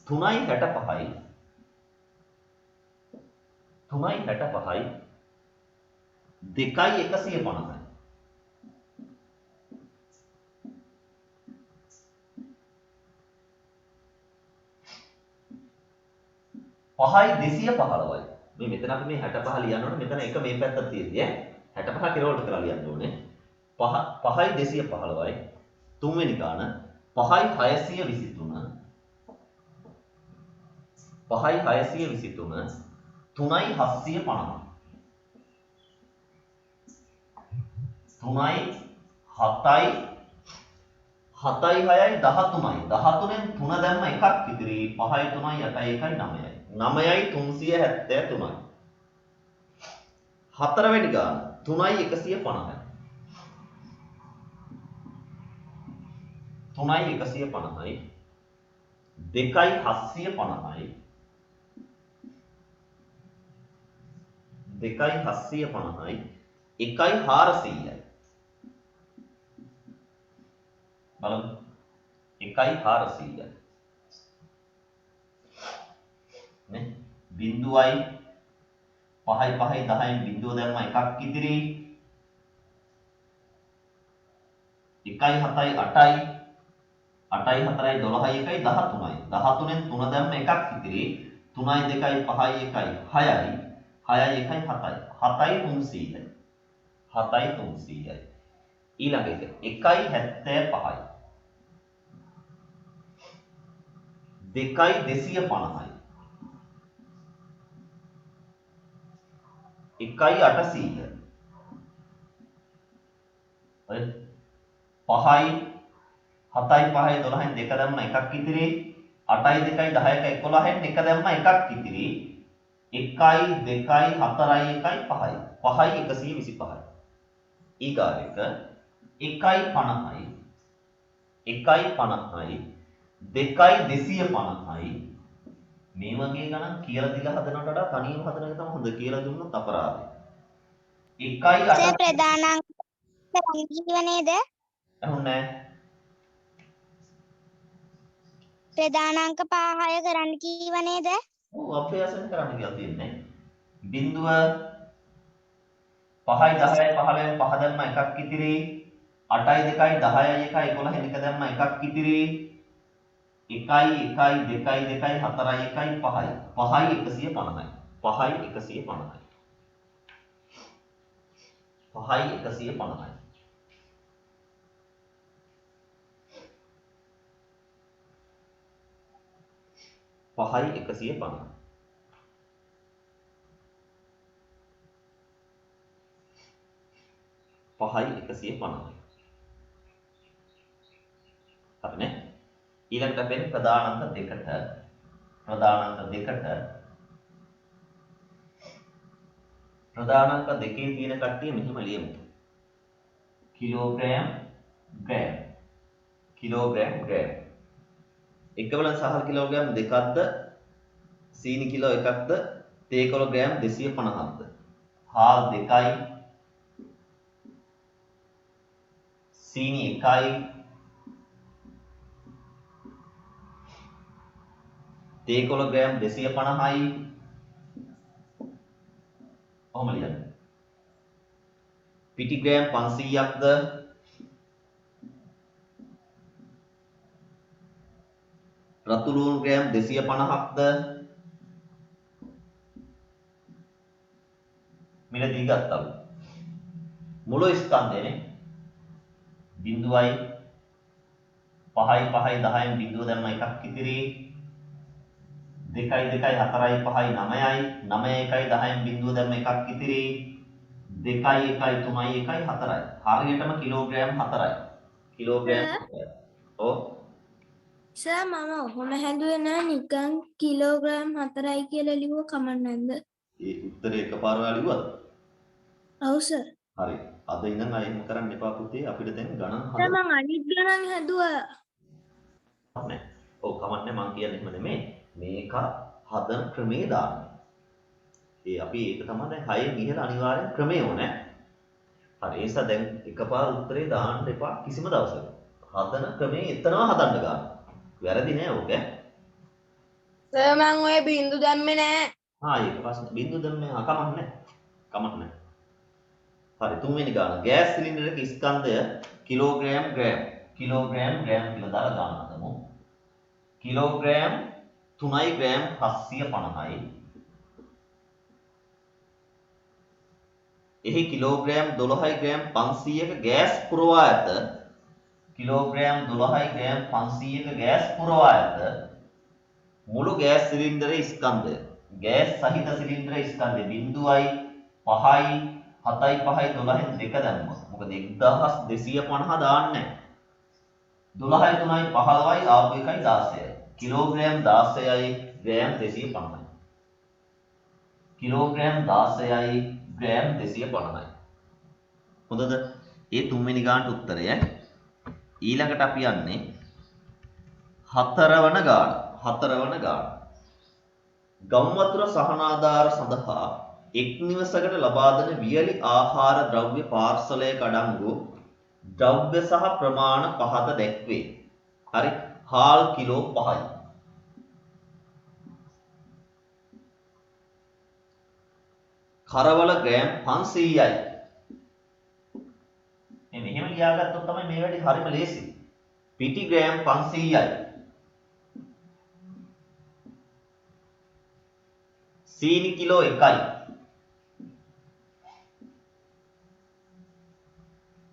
3.65යි 2,150යි 5,215යි. මේ මෙතන අපි මේ 65 ලියන්න ඕනේ. මෙතන එක මේ පැත්තට තියෙන්නේ ඈ. 65 කිලෝවලට කරලා ලියන්න ඕනේ. 5,215යි. තුන්වෙනි ගාන 5,623 3,750 3යි 7යි 7යි 6යි 13යි 13න් 3 දැම්ම එකක් ඉතිරි 5යි 3යි 8යි 1යි 9යි 9යි 373යි. හතරවෙනි ගාන 3යි 150යි 3යි 150යි 2යි 750යි 2යි 750යි 1යි 400යි බලමු 1.400යි නේ බිඳුවයි 5යි 5යි 10න් බිඳුව දැම්ම එකක් ඉතිරි 1යි 7යි 8යි 8යි 4යි 12යි 1යි 13යි 13න් 3 දැම්ම එකක් ඉතිරි 3යි 2යි 5යි 1යි 6යි 6යි 1යි 7යි 7යි 300යි 7යි 300යි ඊළඟ එක 1.75යි 2.250යි 1.800යි ඔය 5යි 7යි 5යි 12න් දෙක දැම්ම එකක් ඉතිරි 8යි 2යි 10යි 11න් එක දැම්ම එකක් ඉතිරි 1යි 2යි 4යි 1යි 5යි 5යි 125යි ඊගාව එක 1.50යි 1.50යි 2.250යි මේ වගේ ගණන් කියලා දීලා හදනවට වඩා තනියම හදන එක තමයි හොඳ කියලා දුන්නොත් අපරාධයි. 1.8
සර් ප්‍රධානාංක කරන්න කිව්ව නේද?
අහුන්නේ
ප්‍රධානාංක 5 6 කරන්න කිව්ව නේද?
ඔව් අභ්‍යාසයෙන් කරන්න කියලා තියෙන්නේ. බිඳුව 5යි 10යි 15න් 5 දැම්ම එකක් ඉතිරි 8යි 2යි 10යි 1යි 11න් එක දැම්ම එකක් ඉතිරි 1යි 1යි 2යි 2යි 4යි 1යි 5යි 5යි 150යි 5යි 150යි 5යි 150යි පහයි 150 පහයි 150යි හරිනේ ඊළඟට අපි එන්නේ ප්‍රධානාංක දෙකට ප්‍රධානාංක දෙකේ තියෙන කට්ටිය මෙහෙම ලියමු කිලෝග්‍රෑම් ග්‍රෑම් එකවල සහල් කිලෝග්‍රෑම් දෙකක්ද සීනි කිලෝ එකක්ද තේ කිලෝග්‍රෑම් 250ක්ද හාල් දෙකයි සීනි එකයි තේ කිලෝග්‍රෑම් 250යි ඔහොම ලියන්න පිටි ග්‍රෑම් 500ක්ද රතු ලුණු ග්‍රෑම් 250ක්ද මිලදී ගත්තලු මුළු ස්කන්ධයනේ බිඳුවයි 5යි 5යි 10න් බිඳුව දැම්ම එකක් ඉතිරි 2යි 2යි 4යි 5යි 9යි 9යි 1යි 10න් බිඳුව දැම්ම එකක් ඉතිරි 2යි 1යි 3යි 1යි 4යි හරියටම කිලෝග්‍රෑම් 4යි කිලෝග්‍රෑම් 4යි ඔව්
සර් මම ඔහොම හැදුවේ නෑ නිකන් කිලෝග්‍රෑම් 4යි කියලා ලිව්ව කමක් නැද්ද?
ඒ උත්තරේ එකපාරම ලිව්වද?
ඔව් සර්.
හරි. අද ඉඳන් අය එහෙම කරන්න එපා පුතේ. අපිට දැන් ගණන්
සර්
හදන්න
මං අනිත් ගණන් හැදුවා.
නැහැ. ඔව් කමන්නේ මං කියන්නේ එහෙම නෙමෙයි. මේක හදන ක්‍රමේ දාන්න. ඒ අපි ඒක තමයි දැන් 6න් ඉහළ අනිවාර්යෙන් ක්‍රමේ ඕනේ. හරි. ඒ නිසා දැන් එකපාර උත්තරේ දාන්න එපා කිසිම දවසක. හදන ක්‍රමේ එතනම හදන්න ගන්න. වැරදි නෑ ඕක.
සර් මං ඔය බින්දු දැම්මේ නෑ.
ඒක ප්‍රශ්න බින්දු දැම්මේ කමක් නෑ. කමක් නෑ. හරි තුන්වෙනි ගාන ගෑස් සිලින්ඩර් එක ස්කන්ධය කිලෝග්‍රෑම් ග්‍රෑම් කියලා දාලා ගන්න හදමු. කිලෝග්‍රෑම් 3යි ග්‍රෑම් 750යි. එහි කිලෝග්‍රෑම් 12යි ග්‍රෑම් 500ක ගෑස් පුරවා ඇත. කිලෝග්‍රෑම් 12යි ග්‍රෑම් 500ක ගෑස් පුරවා ඇත. මුළු ගෑස් සිලින්ඩරේ ස්කන්ධය ගෑස් සහිත සිලින්ඩරේ ස්කන්ධය 0යි 5යි 7යි 5යි 12න් දෙක දැම්මොත් මොකද 1250 දාන්නේ 12යි 3යි 15යි ආපු එකයි 16යි කිලෝග්‍රෑම් 16යි ග්‍රෑම් 250යි කිලෝග්‍රෑම් 16යි ග්‍රෑම් 250යි හොඳද ඒ තුන්වෙනි ගානට උත්තරය ඊළඟට අපි යන්නේ හතරවන ගාන ගම් වතුර සහනාධාර සඳහා එක් නිවසකට ලබා දෙන වියලි ආහාර ද්‍රව්‍ය පාර්සලයක අඩංගු ද්‍රව්‍ය සහ ප්‍රමාණ පහත දැක්වේ. හරි. හාල් කිලෝ 5යි. කරවල ග්‍රෑම් 500යි. මේ මෙහෙම ලියාගත්තොත් තමයි මේ වැඩේ හරිම ලේසි. පිටි ග්‍රෑම් 500යි. සීනි කිලෝ 1යි.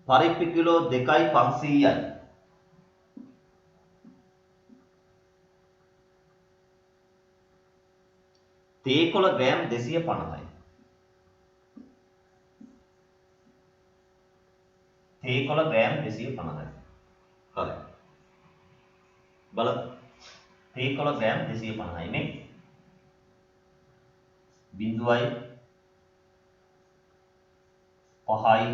පරිප්පු කිලෝ 2යි 500යි. තේකොළ ග්‍රෑම් 250යි. තේකොළ ග්‍රෑම් 250යි. හරි. බලන්න. තේකොළ ග්‍රෑම් 250යි නේ. බිඳුවයි 5යි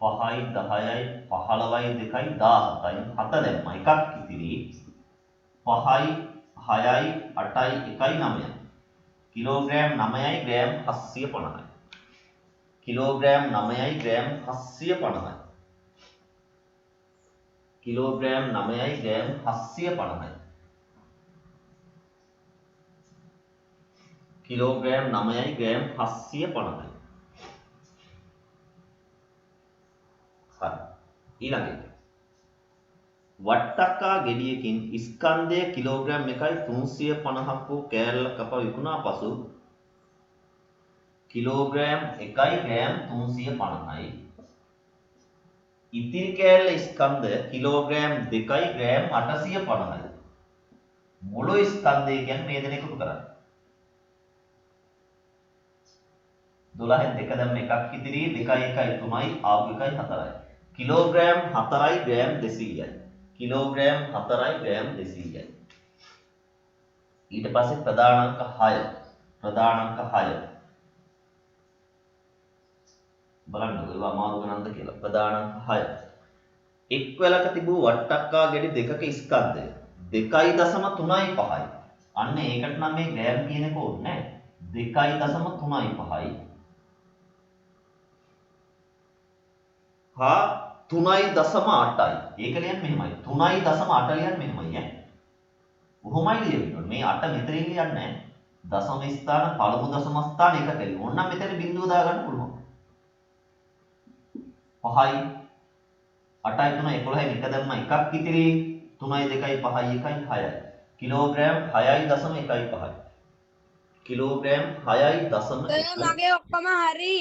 5යි 10යි 15යි 2යි 17යි 7 දැම්මා එකක් ඉතිරි 5යි 6යි 8යි 1යි 9යි කිලෝග්‍රෑම් 9යි ග්‍රෑම් 750යි කිලෝග්‍රෑම් 9යි ග්‍රෑම් 750යි කිලෝග්‍රෑම් 9යි ග්‍රෑම් 750යි කිලෝග්‍රෑම් 9යි ග්‍රෑම් 750යි හරි ඊළඟ එක වට්ටක්කා ගෙඩියකින් ස්කන්ධය කිලෝග්‍රෑම් 1.350ක් වූ කෑල්ල කප විකුණා පසු කිලෝග්‍රෑම් 1යි ග්‍රෑම් 350යි ඉතිරි කෑල්ල ස්කන්ධය කිලෝග්‍රෑම් 2යි ග්‍රෑම් 850යි මුළු ස්කන්ධය කියන්නේ මේ දෙන එකතු කරන්නේ 12න් 2 දැම්ම එකක් ඉතිරි 2යි 1යි 3යි ආපු 1යි 4යි කිලෝග්‍රෑම් 4යි ග්‍රෑම් 200යි කිලෝග්‍රෑම් 4යි ග්‍රෑම් 200යි ඊට පස්සේ ප්‍රධාන අංක 6 බලන්න ඒවා අමාරු ගණන්ද කියලා ප්‍රධාන අංක 6 එක් වෙලක තිබූ වට්ටක්කා ගෙඩි දෙකක ස්කන්ධය 2.35යි අන්න ඒකට නම් මේ ග්‍රෑම් කියන එක ඕනේ නැහැ 2.35යි හා 3.8යි. ඒක ලියන්න මෙහෙමයි. 3.8 ලියන්න මෙහෙමයි ඈ. කොහොමයි ලියන්නේ? මේ 8 මෙතනින් ලියන්නේ නැහැ. දශම ස්ථාන පළමු දශම ස්ථාන එකක ලියන්න. ඕන්න මෙතන බිංදුව දාගන්න පුළුවන්. 5යි 8යි 3යි 11යි 1 දැම්ම එකක් ඉතිරි 3යි 2යි 5යි 1යි 6යි. කිලෝග්‍රෑම් 6.15යි. කිලෝග්‍රෑම් 6.1
මගේ ඔක්කොම හරි.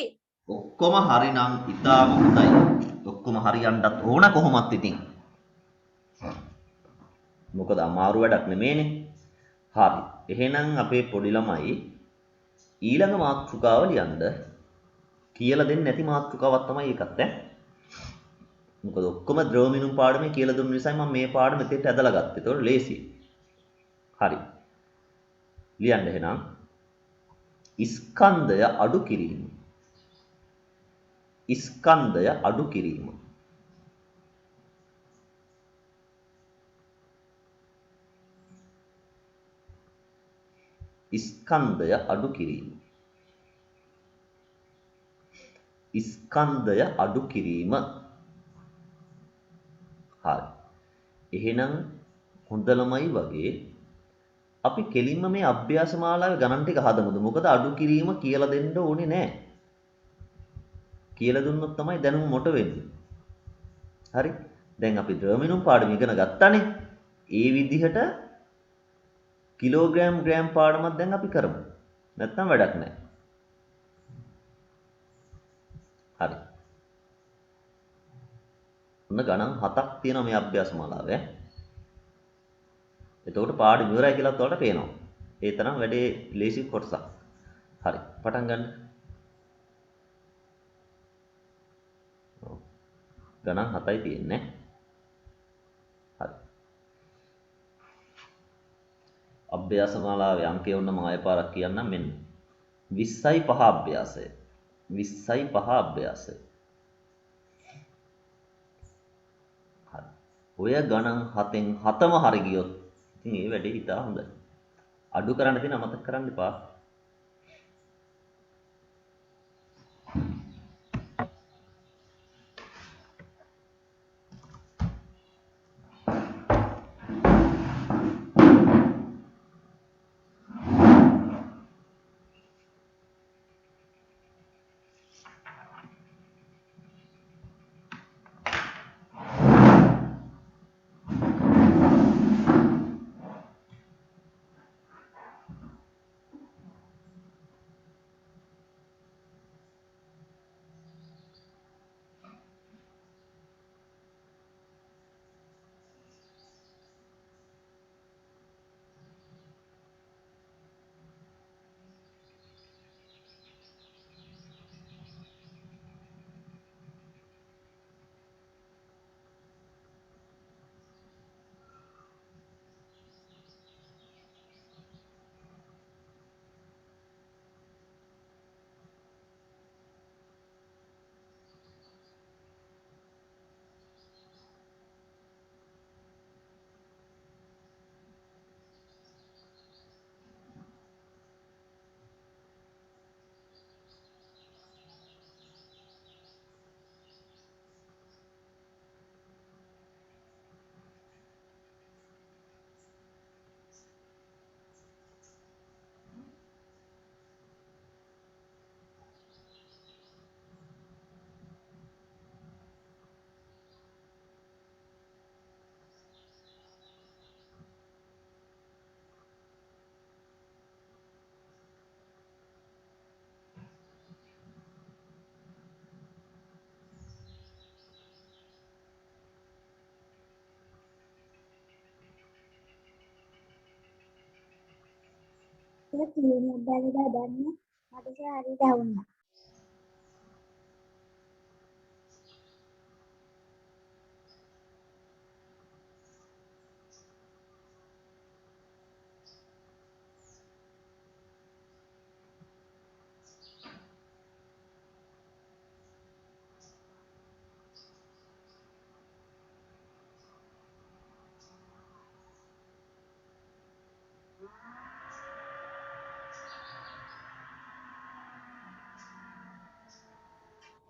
ඔක්කොම හරි නම් ඉතාම හොඳයි. ඔක්කොම හරියන්නත් ඕන කොහොමත් ඉතින්. මොකද අමාරු වැඩක් නෙමෙයිනේ. හරි. එහෙනම් අපේ පොඩි ළමයි ඊළඟ මාතෘකාව ලියන්න කියලා දෙන්නේ නැති මාතෘකාවක් තමයි ඒකත් ඈ. මොකද ඔක්කොම ද්‍රව මිනුම් පාඩමේ කියලා දුන්න නිසා මම මේ පාඩම මෙතෙන්ට ඇදලා ගත්තා. ඒතකොට ලේසි. හරි. ලියන්න එහෙනම් ස්කන්ධය අඩු කිරීම ස්කන්ධය අඩු කිරීම ස්කන්ධය අඩු කිරීම ස්කන්ධය අඩු කිරීම හරි එහෙනම් හොඳ ළමයි වගේ අපි කෙලින්ම මේ අභ්‍යාස මාලාවේ ගණන් ටික හදමුද මොකද අඩු කිරීම කියලා දෙන්න ඕනේ නැහැ කියලා දුන්නොත් තමයි දැනුම මොට වෙන්නේ. හරි. දැන් අපි ද්‍රවමිනුම් පාඩම ඉගෙන ගත්තානේ. ඒ විදිහට කිලෝග්‍රෑම් ග්‍රෑම් පාඩමක් දැන් අපි කරමු. නැත්තම් වැඩක් නැහැ. හරි. ඔන්න ගණන් 7ක් තියෙනවා මේ අභ්‍යාස මාලාවේ. එතකොට පාඩම ඉවරයි කියලාත් ඔයාලට පේනවා. ඒ තරම් වැඩේ ලේසි කොටසක්. හරි. පටන් ගන්න. ගණන් 7යි තියෙන්නේ. හරි. අභ්‍යාස මාලාවේ අංකය ඔන්න මම ආයෙ පාරක් කියන්නම් මෙන්න 20යි 5 අභ්‍යාසය 20යි 5 අභ්‍යාසය හරි ඔය ගණන් 7න් 7ම හරි ගියොත් ඉතින් ඒ වැඩේ හිතා හොඳයි අඩු කරන්න තියෙන අමතක කරන්න එපා
කිලිමක් දාලා දාන්න මට හරියට වුණා.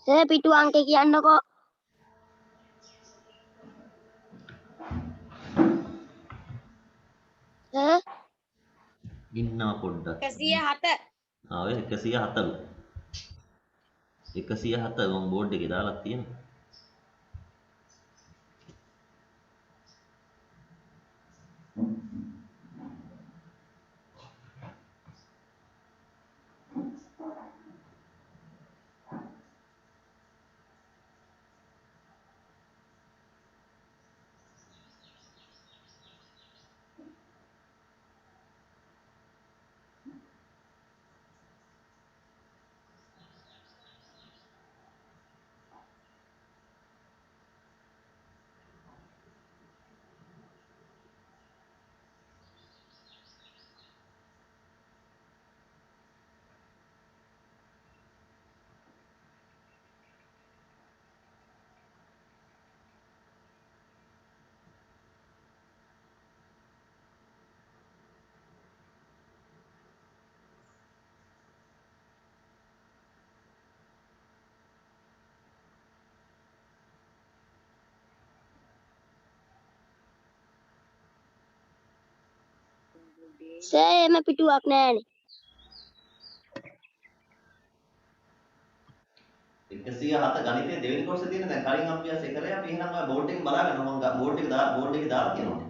සර් පිටු අංකේ කියන්නකෝ. සර්
ඉන්නවා පොඩ්ඩක්.
107
ආවේ 107ලු. 107 මම බෝඩ් එකේ දාලා තියෙනවා.
සර් එම පිටුවක් නෑනේ.
107 ගණිතයේ දෙවෙනි කොටසේ තියෙන දැන් කලින් අභ්‍යාසය කරේ අපි එහෙනම් ඔය බෝඩ් එකෙන් බලාගන්න මම බෝඩ් එකේ දාලා තියෙනවා.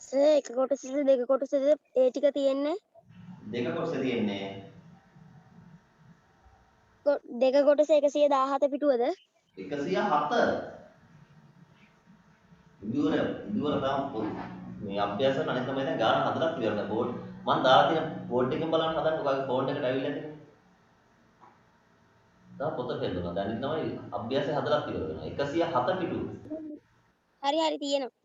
සර් එක කොටසද දෙක කොටසද ඒ ටික තියෙන්නේ?
දෙක කොටසේ තියෙන්නේ
දෙක කොටස 117 පිටුවද?
107 ඉදුවර තාම මේ අභ්‍යාස අනිත් තමයි දැන් ගාන හදලා ඉවරනේ බෝඩ් මම දාලා තියෙන බෝඩ් එකෙන් බලන්න හදන්න ඔයාගේ ෆෝන් එකට ඇවිල්ලා තියෙනවා තව පොත හෙල්ලුණා. දැන් තමයි අභ්‍යාසය හදලා ඉවර වෙනවා. 107 පිටුව.
හරි හරි තියෙනවා.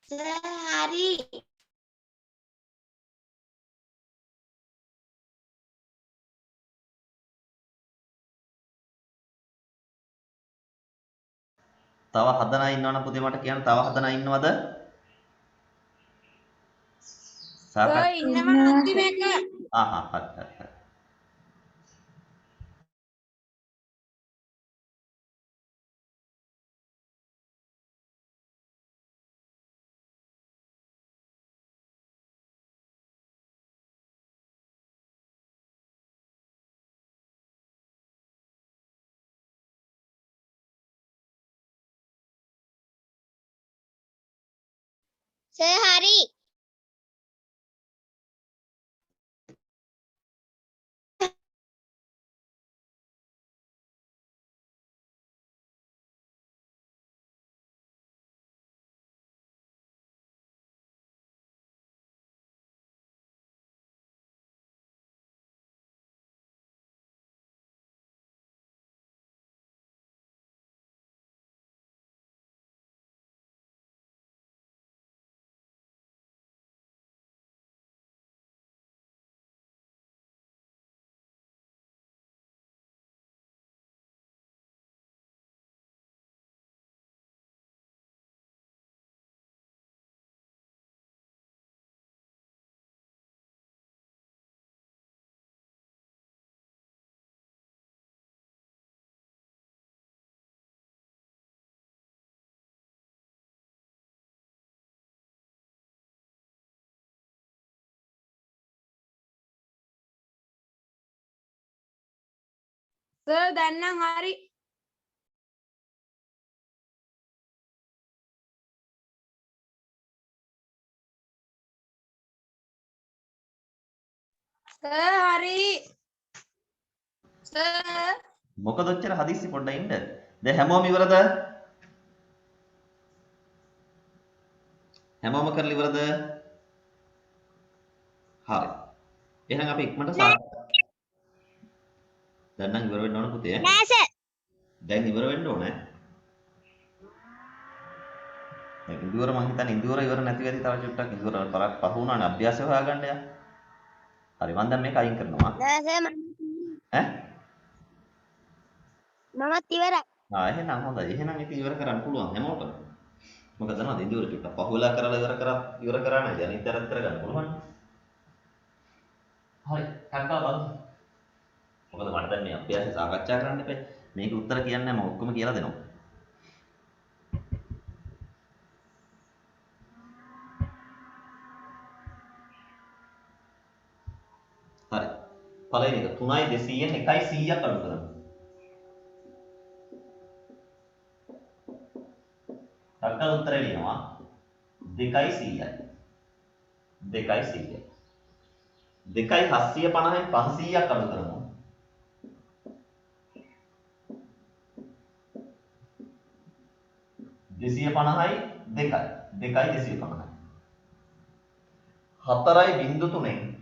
හරි.
තව හදන අය ඉන්නවනම් පුතේ මට කියන්න තව හදන අය ඉන්නවද? සාකච්ඡා
ඉන්නවා අන්තිම එක.
හරි.
සර් හරි.
සර් දැන් නම් හරි. සර් හරි. සර්
මොකද ඔච්චර හදිස්සි පොඩ්ඩක් ඉන්න. දැන් හැමෝම ඉවරද? හැමෝම කරලා ඉවරද? හරි. එහෙනම් අපි ඉක්මනට දැන් නම් ඉවර වෙන්න ඕන පුතේ.
නෑ සර්.
දැන් ඉවර වෙන්න ඕනේ. දැන් ඉඳුවර මං හිතන්නේ ඉඳුවර ඉවර නැති වෙයි තව චුට්ටක් ඉඳුවර පරක් පහ වුණානේ අභ්‍යාසය හොයාගන්න යා. හරි මං දැන් මේක අයින් කරනවා.
නෑ සර්
ඈ?
මමත් ඉවරයි.
එහෙනම් හොඳයි. එහෙනම් ඉතින් ඉවර කරන්න පුළුවන් හැමෝටම. මොකද දන්නවද ඉඳුවර චුට්ටක් පහ වෙලා කරලා ඉවර කරා නේද? අනිත් අරත් කරගන්න පුළුවන්. හරි. කක්කා බලමු. මොකද මට දැන් මේ අභ්‍යාසය සාකච්ඡා කරන්න එපා. මේක උත්තර කියන්නේ නැහැ මම ඔක්කොම කියලා දෙනවා. හරි. පළවෙනි එක 3යි 200න් 1යි 100ක් අඩු කරමු. අක්කල් උත්තරේ ලියනවා 2යි 100යි. 2යි 100යි. 2යි 750න් 500ක් අඩු කරමු. 250යි 2යි. 2යි 250යි. 4යි 0.3න්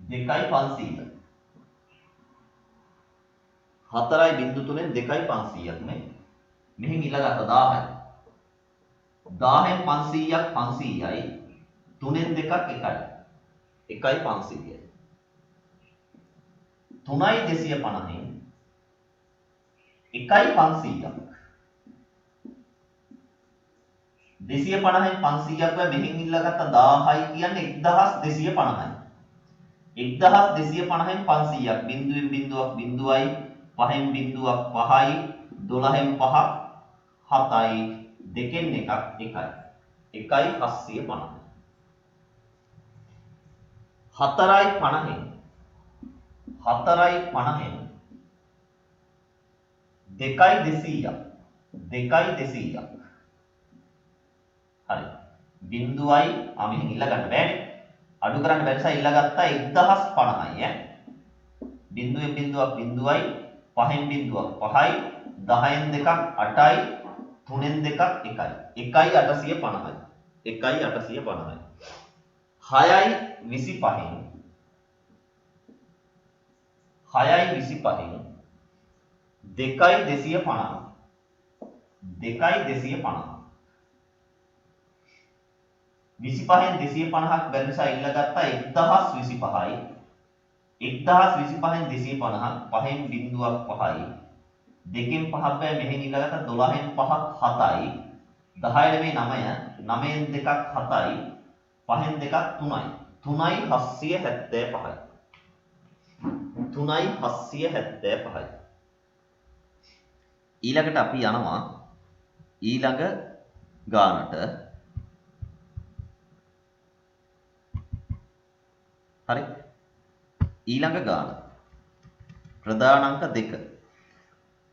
2යි 500යි. 4යි 0.3න් 2යි 500ක් නේ. මෙහෙන් ඊළඟට 1000යි. 10න් 500ක් 500යි. 3න් 2ක් 1යි. 1යි 500යි. 3යි 250න් 1යි 500ක්. 250න් 500ක් ව මෙහෙන් ඉල්ලගත්ත 1000යි කියන්නේ 1250යි. 1250න් 500ක් බිඳුවෙන් බිඳුවක් බිඳුවයි 5න් බිඳුවක් 5යි 12න් 5ක් 7යි 2න් එකක් 1යි 1යි 750යි 4යි 50න් 4යි 50න් 2යි 200ක් 2යි 200ක් හරි බිඳුවයි මෙහෙන් ඉල්ල ගන්න බෑනේ අඩු කරන්න බැරි නිසා ඉල්ලගත්තා 1050යි ඈ බිඳුවෙන් බිඳුවක් බිඳුවයි 5න් බිඳුවක් 5යි 10න් දෙකක් 8යි 3න් දෙකක් 1යි 1යි 850යි 1යි 850යි 6යි 25න් 6යි 25න් 2යි 250 250. 25න් 250ක් බැරි නිසා ඉල්ලගත්තා 1025යි. 1025න් 250ක් 5න් බිංදුවක් 5යි. 2න් 5ක් බෑ මෙහෙන් ඉල්ලගත්තා 12න් 5ක් 7යි. 10 නෙමෙයි 9. 9න් 2ක් 7යි. 5න් 2ක් 3යි. 3යි 775යි. 3යි 775යි. ඊළඟට අපි යනවා ඊළඟ ගානට. හරි. ඊළඟ ගාන. ප්‍රධාන අංක 2.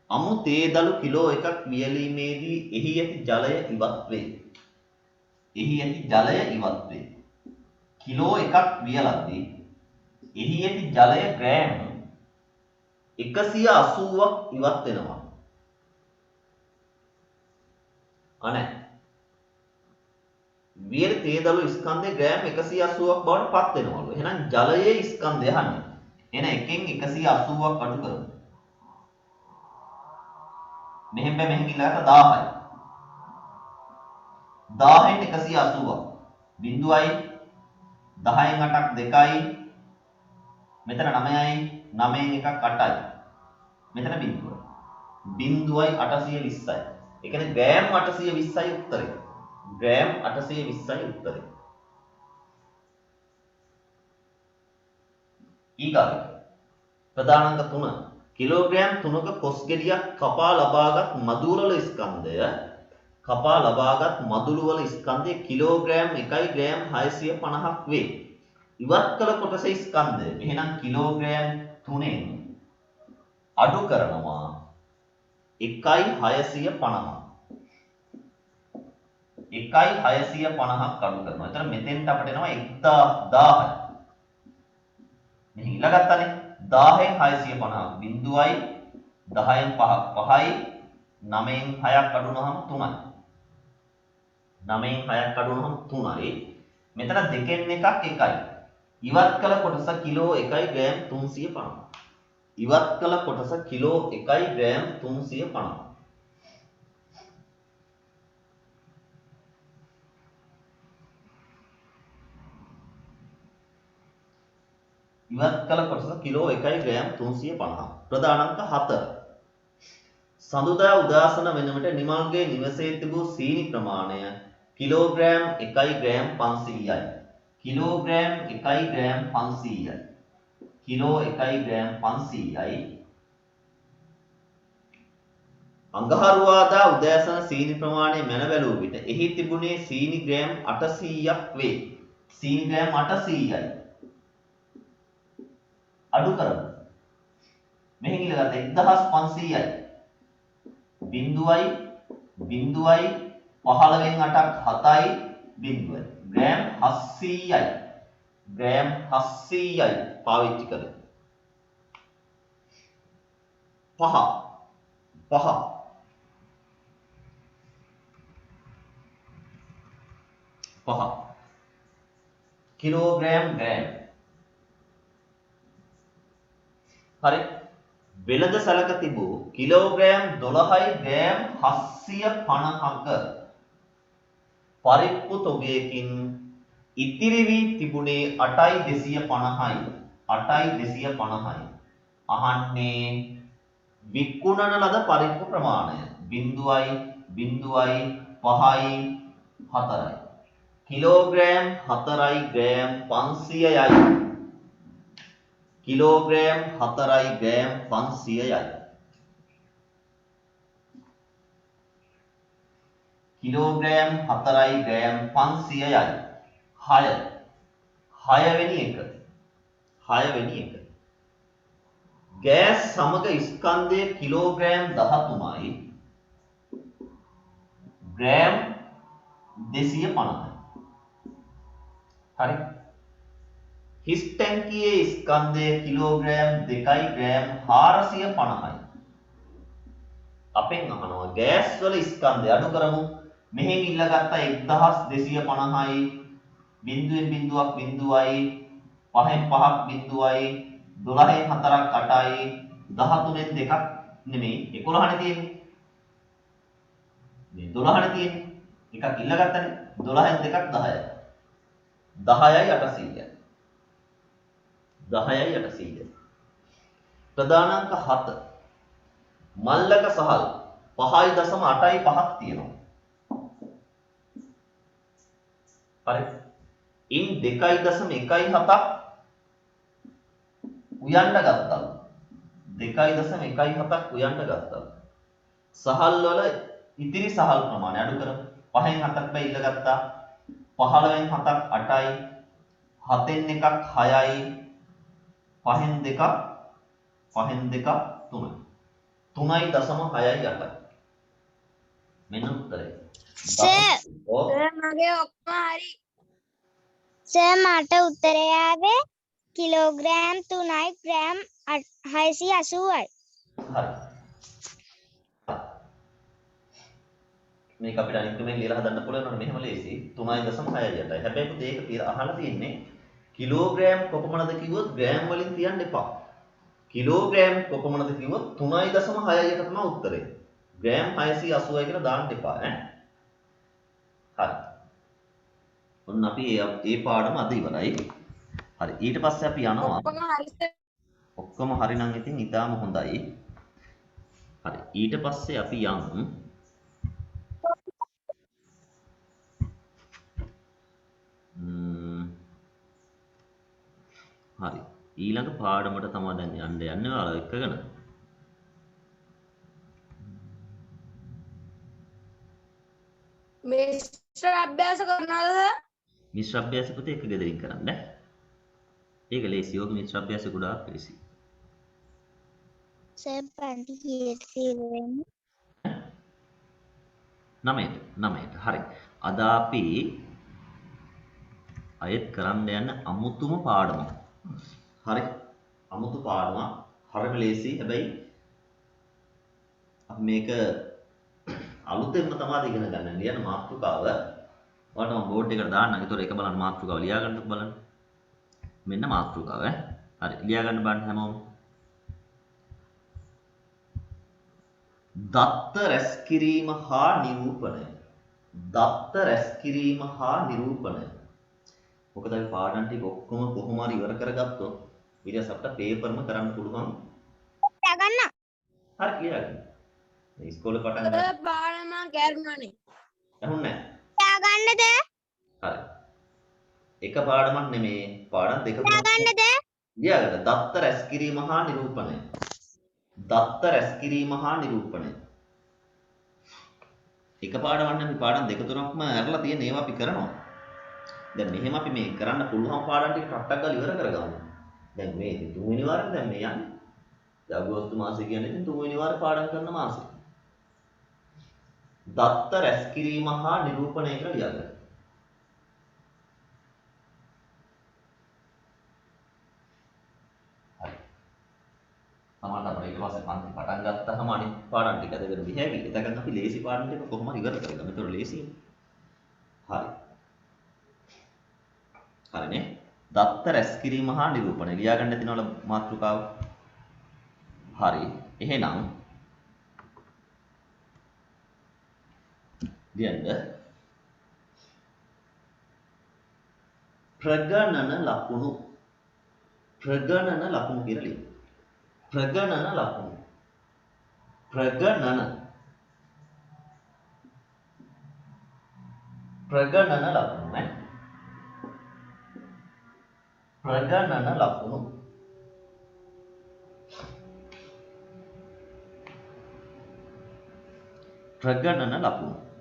අමු තේදළු කිලෝ 1ක් වියලීමේදී එහි ඇති ජලය ඉවත් වේ. එහි ඇති ජලය ඉවත් වේ. කිලෝ 1ක් වියලද්දී එහි ඇති ජලය ග්‍රෑම් 180ක් ඉවත් වෙනවා. අනේ වියලි තේදළු ස්කන්ධේ ග්‍රෑම් 180ක් බවට පත් වෙනවලු. එහෙනම් ජලයේ ස්කන්ධය අහන්නේ. එන එකෙන් 180ක් අඩු කරමු. මෙහෙන් බෑ මෙහෙන් ඉල්ලගත්ත 1000යි. 1000න් 180ක්. බිංදුවයි 10න් 8ක් 2යි. මෙතන 9යි 9න් 1ක් 8යි. මෙතන බිංදුව. බිංදුවයි 820යි. ඒ කියන්නේ ග්‍රෑම් 820යි උත්තරේ. ග්‍රෑම් 820යි උත්තරේ. ඊගාවට ප්‍රධාන අංක 3 කිලෝග්‍රෑම් 3ක කොස් ගෙඩියක් කපා ලබාගත් මදුවල ස්කන්ධය ස්කන්ධය කිලෝග්‍රෑම් 1යි ග්‍රෑම් 650ක් වේ. ඉවත් කළ කොටස ස්කන්ධය. එහෙනම් කිලෝග්‍රෑම් 3ෙන් අඩු කරනවා 1.650ක්. 1.650ක් අඩු කරනවා. එතන මෙතෙන්ට අපිට එනවා 1000යි. මෙහි ඉල්ලගත්තානේ 10න් 650ක් බිංදුවයි 10න් 5ක් 5යි 9න් 6ක් අඩු වුනහම 3යි. 9න් 6ක් අඩු වුනහම 3යි. මෙතන දෙකෙන් එකක් 1යි. ඉවත් කළ කොටස කිලෝ 1යි ග්‍රෑම් 350. ඉවත් කළ කොටස කිලෝ 1යි ග්‍රෑම් 350. ඉවත් කළ කොටස කිලෝ 1යි ග්‍රෑම් 350. ප්‍රධාන අංක 4. සඳුදා උදාසන වෙන විට නිමල්ගේ නිවසේ තිබූ සීනි ප්‍රමාණය කිලෝග්‍රෑම් 1යි ග්‍රෑම් 500යි. කිලෝග්‍රෑම් 1යි ග්‍රෑම් 500යි. කිලෝ 1යි ග්‍රෑම් 500යි. අඟහරුවාදා උදෑසන සීනි ප්‍රමාණය මැන බැලූ විට එහි තිබුණේ සීනි ග්‍රෑම් 800ක් වේ. සීනි ග්‍රෑම් 800යි. අඩු කරමු. මෙහෙන් ඉලගත්ත 1500යි. බිංදුවයි 15න් 8ක් 7යි බිංදුවයි. ග්‍රෑම් 700යි. ග්‍රෑම් 700යි පාවිච්චි කරේ. 5 කිලෝග්‍රෑම් ග්‍රෑම්. හරි. වෙළඳ සැලක තිබූ කිලෝග්‍රෑම් 12යි ග්‍රෑම් 750ක පරිප්පු තොගයකින් ඉතිරි වී තිබුණේ 8.250යි. 8.250යි. අහන්නේ විකුණන ලද පරිප්පු ප්‍රමාණය. බිංදුවයි 5යි 4යි. කිලෝග්‍රෑම් 4යි ග්‍රෑම් 500යි. කිලෝග්‍රෑම් 4යි ග්‍රෑම් 500යි. කිලෝග්‍රෑම් 4යි ග්‍රෑම් 500යි. 6 වෙනි එක. ගෑස් සමග ස්කන්ධය කිලෝග්‍රෑම් 13යි. ග්‍රෑම් 250යි. හරි. හිස් ටැංකියේ ස්කන්ධය කිලෝග්‍රෑම් 2යි ග්‍රෑම් 450යි. අපෙන් අහනවා ගෑස් වල ස්කන්ධය අඩු කරමු. මෙහෙන් ඉල්ලගත්ත 1250යි. බිංදුවෙන් බිංදුවක් බිංදුවයි. 5න් 5ක් බිංදුවයි. 12න් 4ක් 8යි. 13න් 2ක් නෙමෙයි 11නේ තියෙන්නේ. මේ 12නේ තියෙන්නේ. එකක් ඉල්ල ගත්තනේ. 12න් දෙකක් 10යි. 10යි 800යි. 10යි 800යි. ප්‍රධානාංක 7. මල්ලක සහල් 5.85ක් තියෙනවා. හරි. ඉන් 2.17ක් උයන්න ගත්තා. 2.17ක් උයන්න ගත්තා. සහල් වල ඉතිරි සහල් ප්‍රමාණය අඩු කරමු. 5න් 7ක් බෑ ඉල්ල ගත්තා. 15න් 7ක් 8යි. 7න් එකක් 6යි. 5න් දෙකක් 3යි. 3.68යි. මෙන්න උත්තරය.
සර්
ඔව්.
මගේ ඔක්කොම හරි.
සර් මට උත්තරය ආවේ කිලෝග්‍රෑම් 3යි ග්‍රෑම් 680යි.
හරි. මේක අපිට අනිත් ක්‍රමයෙන් ලියලා හදන්න පුළුවන් නම් මෙහෙම ලේසි 3.68යි. හැබැයි පුතේ ඒක අහලා තියෙන්නේ කිලෝග්‍රෑම් කොපමණද කිව්වොත් ග්‍රෑම් වලින් තියන්න එපා. කිලෝග්‍රෑම් කොපමණද කිව්වොත් 3.6යි තමයි උත්තරේ. ග්‍රෑම් 680යි කියලා දාන්න එපා ඈ. හරි. ඔන්න අපි ඒ පාඩම අද ඉවරයි. හරි. ඊට පස්සේ අපි යනවා
ඔක්කොම හරි සර්.
ඔක්කොම හරි නම් ඉතින් ඊටාම හොඳයි. හරි. ඊට පස්සේ අපි යමු හරි. ඊළඟ පාඩමට තමයි දැන් යන්නේ ඔයාලා එක්කගෙන.
මිශ්‍ර අභ්‍යාස කරනවද සර්?
මිශ්‍ර අභ්‍යාස පුතේ එක ගෙදරින් කරන්න. ඒක ලේසි. යෝග මිශ්‍ර අභ්‍යාස ගොඩාක් ලේසි.
සර් පන්ති කීයට තියෙන්නේ?
9ට. හරි. අද අපි අයත් කරන්න යන අමුතුම පාඩමක්. හරි. අමුතු පාඩමක්. හරිම ලේසි. හැබැයි අපි මේක අලුතෙන්ම තමයි ඉගෙන ගන්න. ලියන මාතෘකාව ඔයාලට මම බෝඩ් එකට දාන්නම්. ඒතකොට ඒක බලන්න මාතෘකාව ලියා ගන්නකො බලන්න. මෙන්න මාතෘකාව ඈ. හරි. ලියා ගන්න බලන්න හැමෝම. දත්ත රැස් කිරීම හා නිරූපණය. දත්ත රැස් කිරීම හා නිරූපණය. මොකද අපි පාඩම් ටික ඔක්කොම කොහොම හරි ඉවර කරගත්තොත් ඊට පස්සේ අපිට පේපර්ම කරන්න පුළුවන්.
ගන්න.
හරි ක්ලියර්. මේ ඉස්කෝලේ පටන් ගන්න.
සර් පාඩම කැරුණානේ.
ඇහුන්නේ නැහැ.
ගන්නද?
හරි. එක පාඩමක් නෙමේ. පාඩම් දෙක තුනක්.
ගන්නද?
ලියාගන්න. දත්ත රැස් කිරීම හා නිරූපණය. දත්ත රැස් කිරීම හා නිරූපණය. එක පාඩමක් නෙමේ පාඩම් දෙක තුනක්ම ඇරලා තියෙන ඒවා අපි කරනවා. දැන් මෙහෙම අපි මේ කරන්න පුළුවන් පාඩම් ටික ටක් ටක් ගාලා ඉවර කරගමු. දැන් මේ ඉතින් තුන්වෙනි වාරේ දැන් මේ යන්නේ. දැන් අගෝස්තු මාසෙ කියන්නේ ඉතින් තුන්වෙනි වාරේ පාඩම් කරන මාසෙ. දත්ත රැස් කිරීම හා නිරූපණය කියලා ලියන්න. හරි. සමහරවිට අපිට ඊට පස්සේ පන්ති පටන් ගත්තාම අනිත් පාඩම් ටික අදගෙන විහැවි. එතකන් අපි ලේසි පාඩම් ටික කොහොම හරි ඉවර කරගමු. ඒතර ලේසියි. හරි. හරිනේ. දත්ත රැස් කිරීම හා නිරූපණය ලියා ගන්න තියෙනවල මාතෘකාව. හරි. එහෙනම් ලියන්න ප්‍රගණන ලකුණු කියලා ලියන්න. ප්‍රගණන ලකුණු. ප්‍රගණන ලකුණු නේ. ප්‍රගණන ලකුණු. ප්‍රගණන ලකුණු.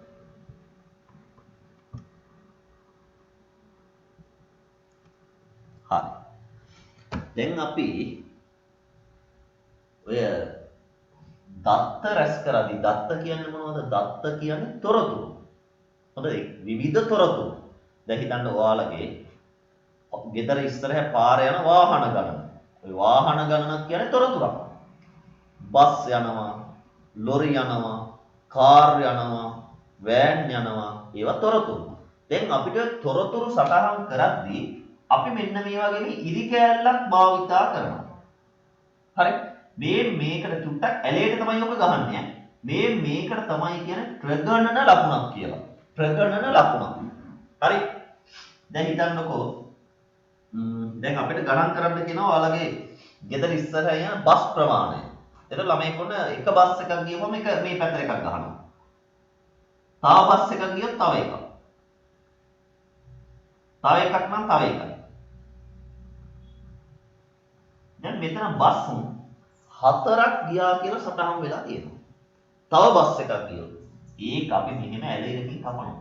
හරි. දැන් අපි ඔය දත්ත රැස් කරද්දී දත්ත කියන්නේ මොනවද? දත්ත කියන්නේ තොරතුරු. හොඳයි. විවිධ තොරතුරු. දැන් හිතන්න ඔයාලගේ ගෙදර ඉස්සරහ පාරේ යන වාහන ගණන. ওই වාහන ගණනක් කියන්නේ තොරතුරක්. බස් යනවා, ලොරි යනවා, කාර් යනවා, වෑන් යනවා. ඒවා තොරතුරු. දැන් අපිට තොරතුරු සටහන් කරද්දී අපි මෙන්න මේ වගේ ඉරි කෑල්ලක් භාවිතා කරනවා. හරි. මේකට චුට්ටක් ඇලේට තමයි ඔක ගහන්නේ. මේ මේකට තමයි කියන්නේ ප්‍රගණන ලකුණක් කියලා. ප්‍රගණන ලකුණක්. හරි. දැන් හිතන්නකෝ දැන් අපිට ගණන් කරන්න කියනවා ඔයාලගේ ගෙදර ඉස්සරහ යන බස් ප්‍රමාණය. එතකොට ළමයි කොන එක බස් එකක් ගියවම එක මේ පැත්තට එකක් ගහනවා. තව බස් එකක් ගියොත් තව එකක්. තව එකක් නම් තව එකක්. දැන් මෙතන බස් හතරක් ගියා කියලා සටහන් වෙලා තියෙනවා. තව බස් එකක් ගියොත් ඒක අපි මෙහෙම ඇලෙලකින් කපනවා.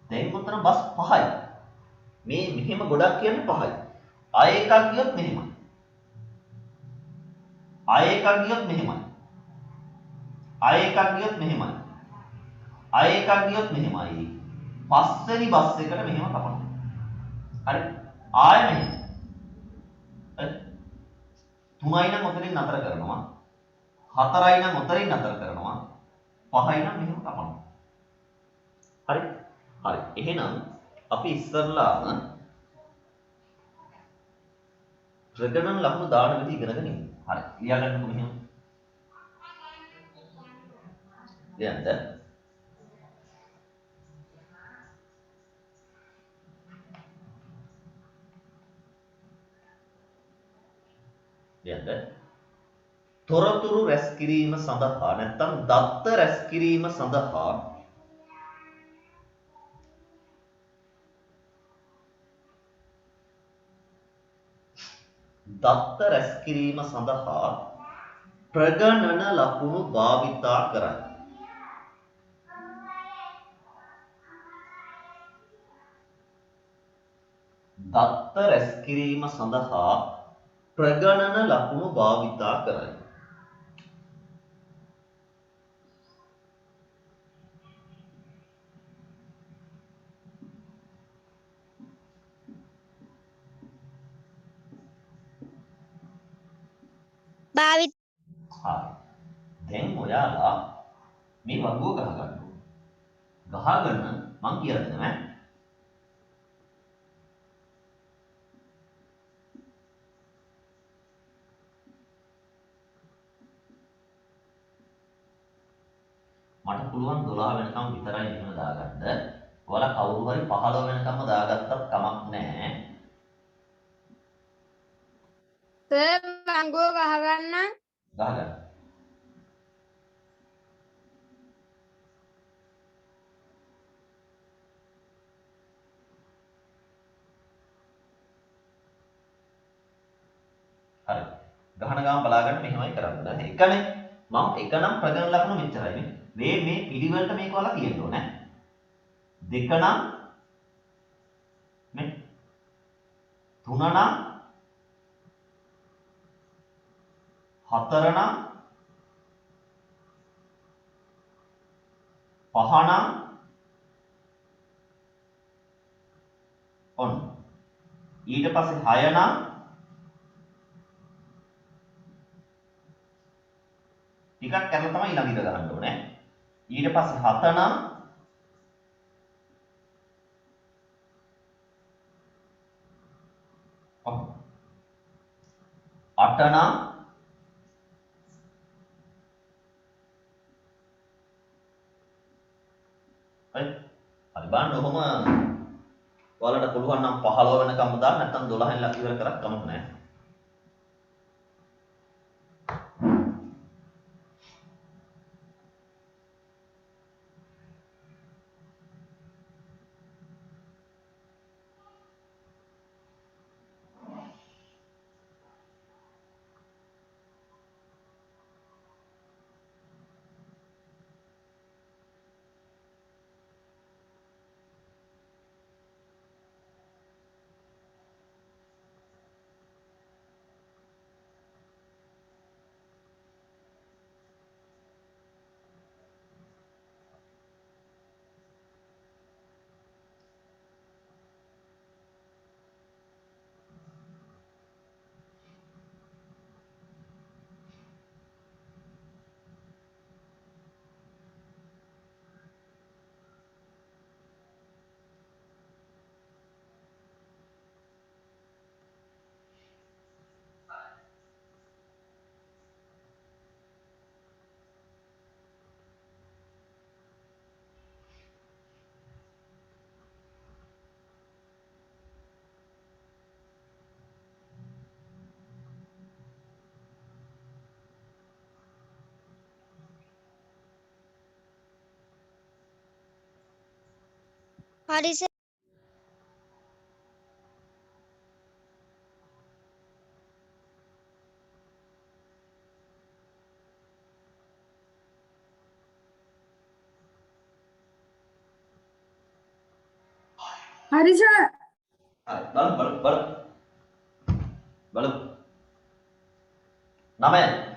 දැන් උතන බස් පහයි. මේ මෙහෙම ගොඩක් කියන්නේ පහයි. ආය එකක් ගියොත් මෙහෙමයි. ආය එකක් ගියොත් මෙහෙමයි. ආය එකක් ගියොත් මෙහෙමයි. ආය එකක් ගියොත් මෙහෙමයි. පස්වෙනි බස් එකට මෙහෙම කපනවා. හරි. ආය මෙහෙම. හරි. 3යි නම් ඔතනින් නතර කරනවා. 4යි නම් ඔතනින් නතර කරනවා. 5යි නම් මෙහෙම කපනවා. හරි. හරි. එහෙනම් අපි ඉස්සරලාම ප්‍රගණන ලකුණු දාන විදිහ ඉගෙනගෙන ඉමු. හරි. ලියා ගන්නකො මෙහෙම. ලියන්න. ලියන්න. තොරතුරු රැස් කිරීම සඳහා නැත්නම් දත්ත රැස් කිරීම සඳහා දත්ත රැස් කිරීම සඳහා ප්‍රගණන ලකුණු භාවිතා කරයි. දත්ත රැස් කිරීම සඳහා ප්‍රගණන ලකුණු භාවිතා කරයි.
භාවිත
හරි. දැන් ඔයාලා මේ වගුව ගහගන්න ඕනේ. ගහගන්න මං කියලා දෙනවා. මට පුළුවන් 12 වෙනකම් විතරයි මෙහෙම දාගන්න. ඔයාලා කවුරු හරි 15 වෙනකම්ම දාගත්තත් කමක් නැහැ.
සර් බංගෝ ගහගන්න.
ගහගන්න. හරි. ගහන ගාම බලාගන්න මෙහෙමයි කරන්න. එකනේ මම එක නම් ප්‍රගණන ලකුණු මෙච්චරයි නේ. මේ පිළිවෙලට මේක ඔයාලා කියන්න ඕනේ. දෙක නම් මේ තුන නම් හතර නම් පහ නම් ඔන්න ඊට පස්සේ 6 නම් ටිකක් කරලා තමයි ළඟට ගන්න ඕනේ. ඊට පස්සේ 7 නම් ඔන්න 8 නම් හරි බලන්න ඔහොම ඔයාලට පුළුවන් නම් 15 වෙනකම්ම දාන්න නැත්නම් 12න් ලක් ඉවර කරක් කමක් නැහැ.
හරි සර්.
හරි සර්.
හරි බලමු. 9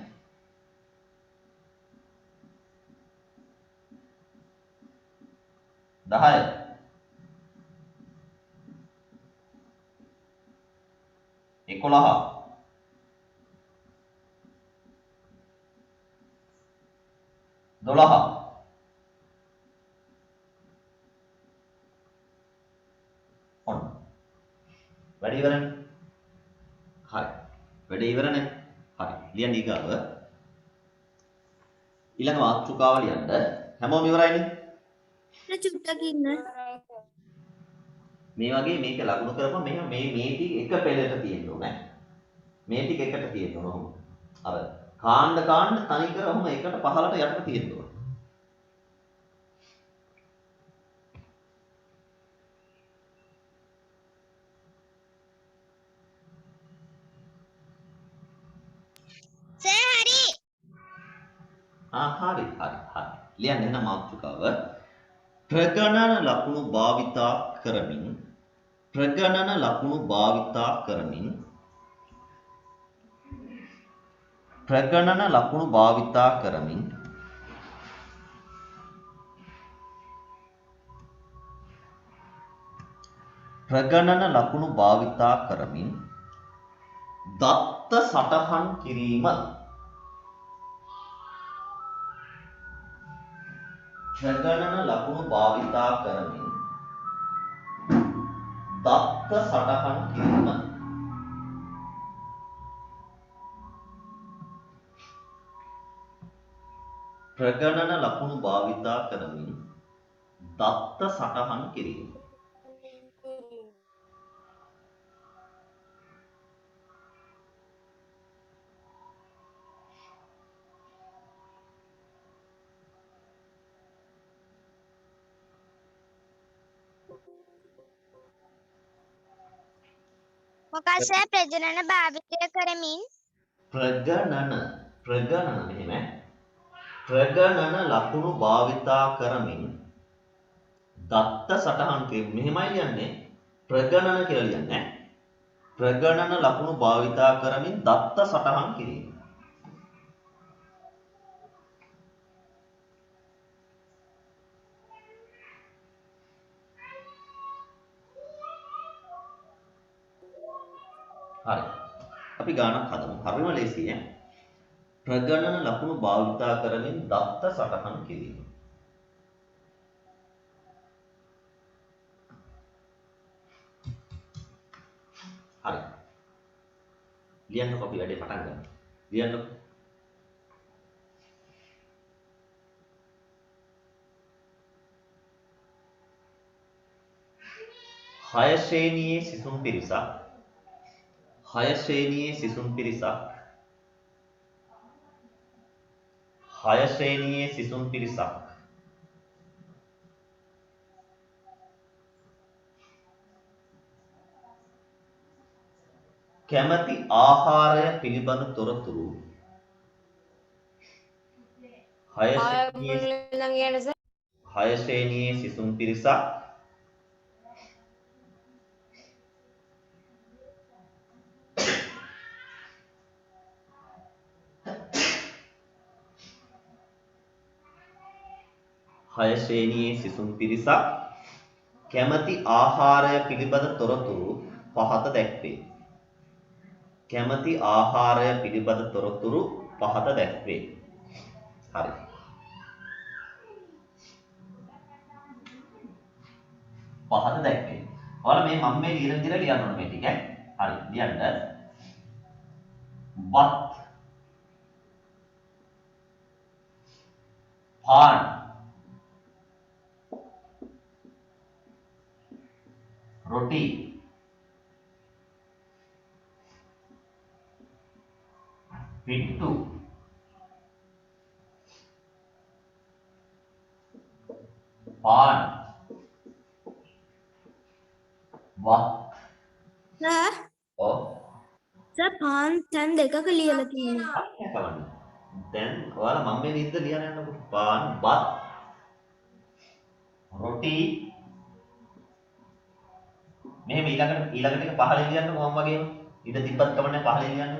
10 11 12 ඔන්න වැඩි ඉවරනේ. හරි වැඩි ඉවරනේ. හරි ලියන්න ඊගාව ඊළඟ මාතෘකාව ලියන්න. හැමෝම ඉවරයිනේ.
චුට්ටක් ඉන්න.
මේ වගේ මේක ලකුණු කරපුවම මෙහෙම මේ ටික එක පෙළට තියෙන්න ඕනේ. මේ ටික එකට තියෙන්න ඕන. ඔහොම. අර කාණ්ඩ තනි කර ඔහොම එකට පහළට යටට තියෙන්න ඕන.
සර් හරි.
හරි. ලියන්න එන මාතෘකාව ප්‍රගණන ලකුණු භාවිතා කරමින් ප්‍රගණන ලකුණු භාවිතා කරමින් දත්ත සටහන් කිරීම. ප්‍රගණන ලකුණු භාවිතා කරමින් දත්ත සටහන් කිරීම. ප්‍රගණන ලකුණු භාවිතා කරමින් දත්ත සටහන් කිරීම.
මොකක් සර් ප්‍රජනන භාවිතය කරමින්
ප්‍රගණන මෙහෙම ප්‍රගණන ලකුණු භාවිතා කරමින් දත්ත සටහන් කිරීම. මෙහෙමයි ලියන්නේ. ප්‍රගණන කියලා ලියන්නේ. ප්‍රගණන ලකුණු භාවිතා කරමින් දත්ත සටහන් කිරීම. හරි. අපි ගානක් හදමු. හරිම ලේසියි. ප්‍රගණන ලකුණු භාවිතා කරමින් දත්ත සටහන් කිරීම. හරි. ලියන්නකො අපි වැඩේ පටන් ගමු. ලියන්නකො. හය ශ්‍රේණියේ සිසුන් පිරිසක් හය ශ්‍රේණියේ සිසුන් පිරිසක් කැමැති ආහාරය පිළිබඳ තොරතුරු හය ශ්‍රේණියේ සිසුන් පිරිසක් කැමැති ආහාරය පිළිබඳ තොරතුරු පහත දැක්වේ. හරි. පහත දැක්වේ. ඔයාලා මේ මම මේ ලියන විදිහට ලියන්න ඕනේ මේ ටික. හරි. ලියන්න. වත් පාන් रोटी पिट्टू पान වත්.
සර්
ඔව්.
සර් පාන් තැන් දෙකක ලියලා තියෙනවා.
කවන්න. දැන් ඔයාලා මම මේ ලියද්ද ලියන්න යන්නකො. පාන් වත් රොටි මෙහෙම ඊළඟට එක පහලින් ලියන්න කොහොම වගේම ඉඳ තිබ්බත් කමන්නේ පහලින් ලියන්න.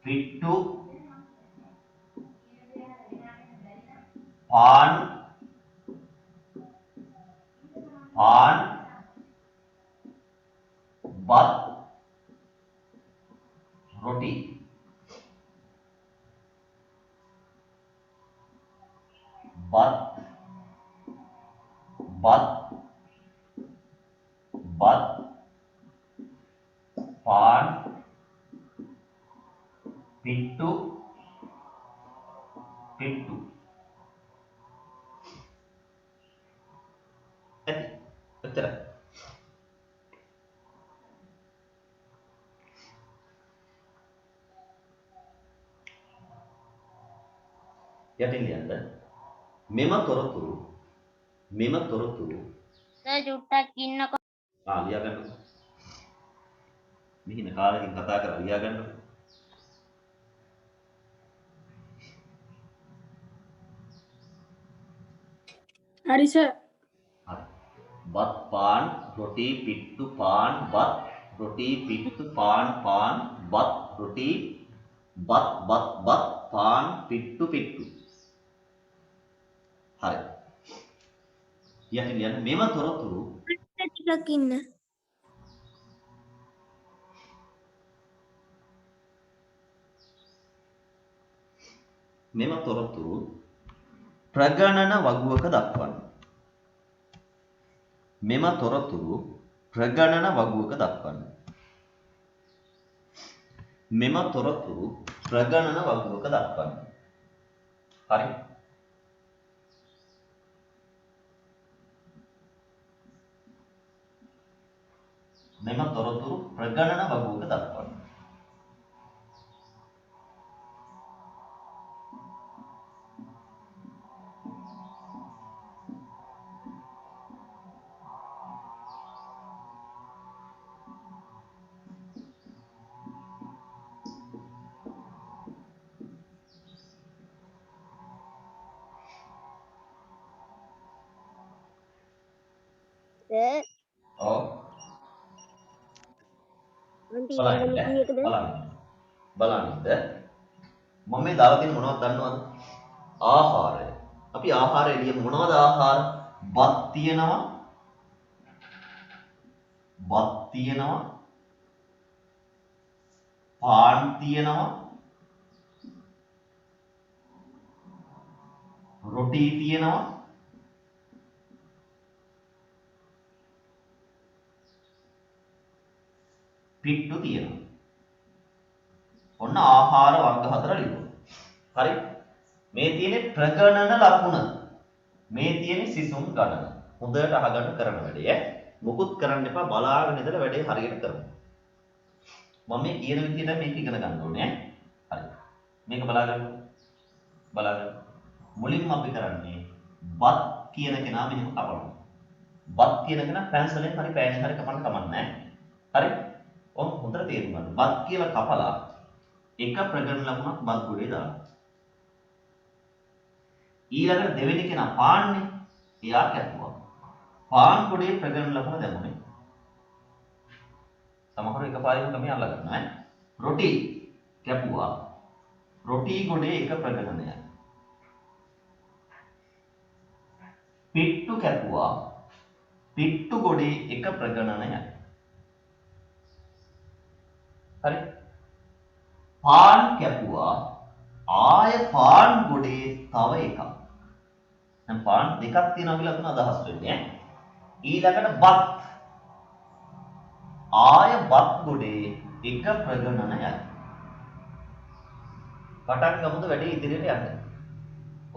පිට්ටු පාන් පාන් වත් රොටි වත් වත් වත් පාන් පිට්ටු පිට්ටු ඇති එච්චරයි. යටින් ලියන්න මෙම තොරතුරු
සර් චුට්ටක් ඉන්නකො.
ලියා ගන්නකො. මිහින කාලෙකින් කතා කරලා ලියා ගන්නකො.
හරි සර්.
හරි. වත් පාන් රොටි පිට්ටු පාන් වත් රොටි පිට්ටු පාන් පාන් වත් රොටි වත් පාන් පිට්ටු පිට්ටු. හරි. යටින් ලියන්න මෙම තොරතුරු
ටිකක් ඉන්න.
මෙම තොරතුරු ප්‍රගණන වගුවක දක්වන්න. මෙම තොරතුරු ප්‍රගණන වගුවක දක්වන්න. මෙම තොරතුරු ප්‍රගණන වගුවක දක්වන්න. හරි. මෙම තොරතුරු ප්‍රගණන වගුවක දක්වන්න.
සර්
ඔව්.
මම තීරණ කීයකද?
බලන්න. මම මේ දාලා තියෙන මොනවද දන්නවද? ආහාරය. අපි ආහාරය එළිය මොනවද ආහාර? බත් තියෙනවා. පාන් තියෙනවා. රොටි තියෙනවා. පිට්ටු තියෙනවා. ඔන්න ආහාර වර්ග හතර ලියුවා. හරි. මේ තියෙන්නේ ප්‍රගණන ලකුණ. මේ තියෙන්නේ සිසුන් ගණන. හොඳට අහගන්න කරන වැඩේ ඈ. මොකුත් කරන්න එපා බලාගෙන ඉඳලා වැඩේ හරියට කරමු. මම මේ කියන විදිහට මේක ඉගෙන ගන්න ඕනේ ඈ. හරි. මේක බලාගන්න. මුලින්ම අපි කරන්නේ බත් කියන කෙනා මෙහෙම කපනවා. බත් කියන කෙනා පැන්සලෙන් හරි පෑනෙන් හරි කපන්න කමන්නේ නැහැ. හරි. ඔන්න හොඳට තේරුම් ගන්න. බත් කියලා කපලා එක ප්‍රගණන ලකුණක් බත් ගොඩේ දානවා. ඊළඟට දෙවෙනි කෙනා පාන්නේ. එයා කැපුවා. පාන් ගොඩේ ප්‍රගණන ලකුණ දැම්මනේ. සමහරව එකපාරින්ම තමයි අල්ල ගන්නවා ඈ. රොටි කැපුවා. රොටි ගොඩේ එක ප්‍රගණනයක්. පිට්ටු කැපුවා. පිට්ටු ගොඩේ එක ප්‍රගණනයක්. හරි. පාන් කැපුවා. ආය පාන් ගොඩේ තව එකක්. දැන් පාන් දෙකක් තියෙනවා කියලා තමයි අදහස් වෙන්නේ ඈ. ඊළඟට බත්. ආය බත් ගොඩේ එක ප්‍රගණනයක්. පටන් ගමුද වැඩේ ඉදිරියට යන්න.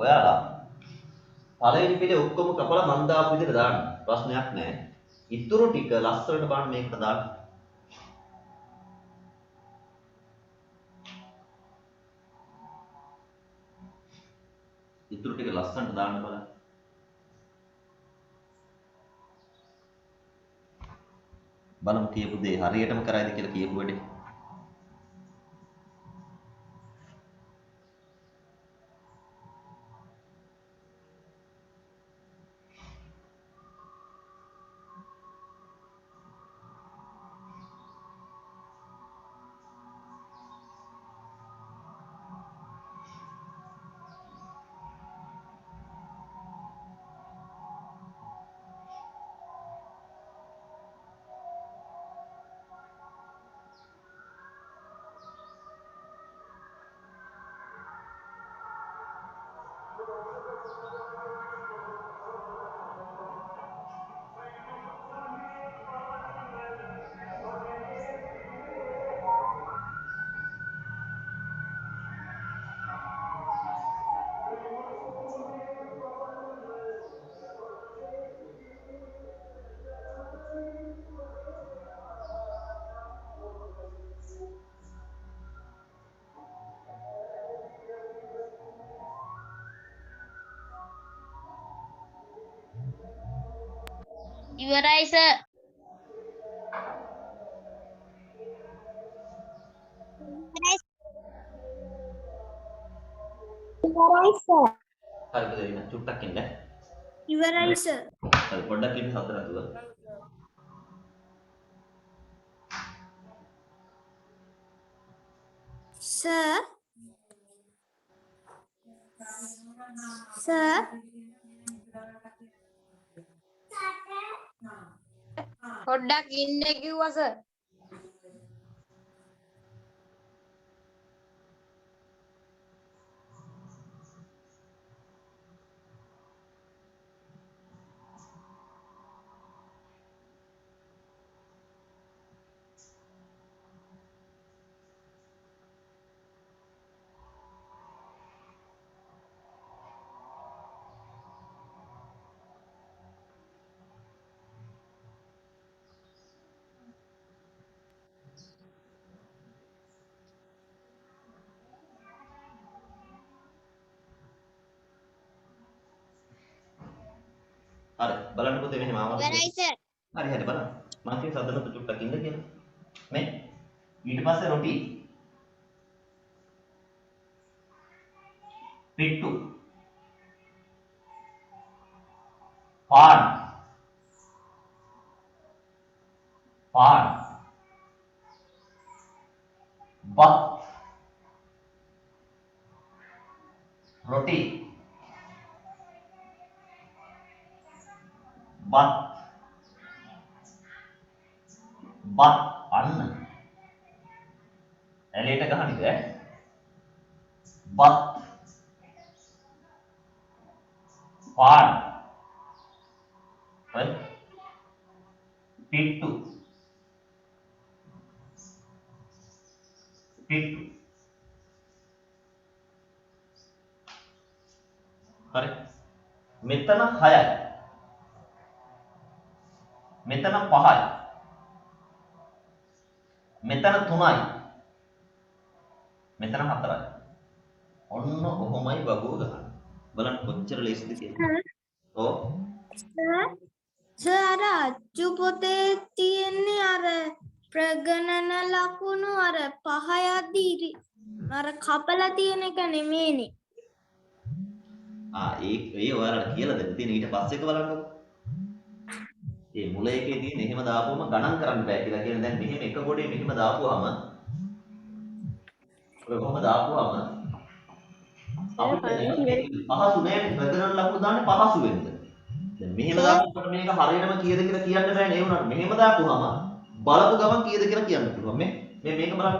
ඔයාලා පළවෙනි පිටේ ඔක්කොම කපලා මන් දාපු විදිහට දාන්න. ප්‍රශ්නයක් නැහැ. ඉතුරු ටික ලස්සනට බලන්න මේකට දාන්න. ඉතුරු ටික ලස්සනට දාන්න බලන්න. බලමු කියපු දේ හරියටම කරයිද කියලා කියපු වැඩේ.
ඉවරයි සර්.
ඉවරයි සර්.
හරිද දෙන්න චුට්ටක් ඉන්න.
ඉවරයි සර්.
හරි පොඩ්ඩක් ඉන්න සතර නතුව.
සර්. සර්.
පොඩ්ඩක් ඉන්න කිව්වා සර්.
හරි බලන්න පුතේ මෙහෙම ආවද?
ඉවරයි සර්.
හරි හරි බලන්න. මම කියන සද්ද නතු චුට්ටක් ඉන්න කියලා. මේ ඊට පස්සේ රොටි පිට්ටු පාන් බත් රොටි බත් අන්න ඇලේට ගහන්නද බත් පාන් right පිට්ටු හරි මෙතන 6යි මෙතන 5යි මෙතන 3යි මෙතන 4යි ඔන්න කොහොමයි බබුව ගහන්නේ බලන්න කොච්චර ලේසිද කියලා ඔව්
සර් අච්චු පොතේ තියෙන්නේ අර ප්‍රගණන ලකුණු අර 5 යද්දී අර කපලා තියෙන එක නෙමෙයිනේ.
ඒ ඔයාලට කියලා දෙන්න තියෙන ඊට පස්සේ එක බලන්නකො. ඒ මුල එකේ තියෙන එහෙම දාපුවම ගණන් කරන්න බෑ කියලා කියන දැන් මෙහෙම එක ගොඩේ මෙහෙම දාපුවාම ඔය කොහොම දාපුවාම අපිට පහසු නෑ ප්‍රගණන ලකුණු දාන්නේ පහසු වෙන්න. දැන් මෙහෙම දානකොට මේක හරියටම කීයද කියලා කියන්න බෑ නේ උනත් මෙහෙම දාපුවාම බලපු ගමන් කීයද කියලා කියන්න පුළුවන්. මේක බලන්න.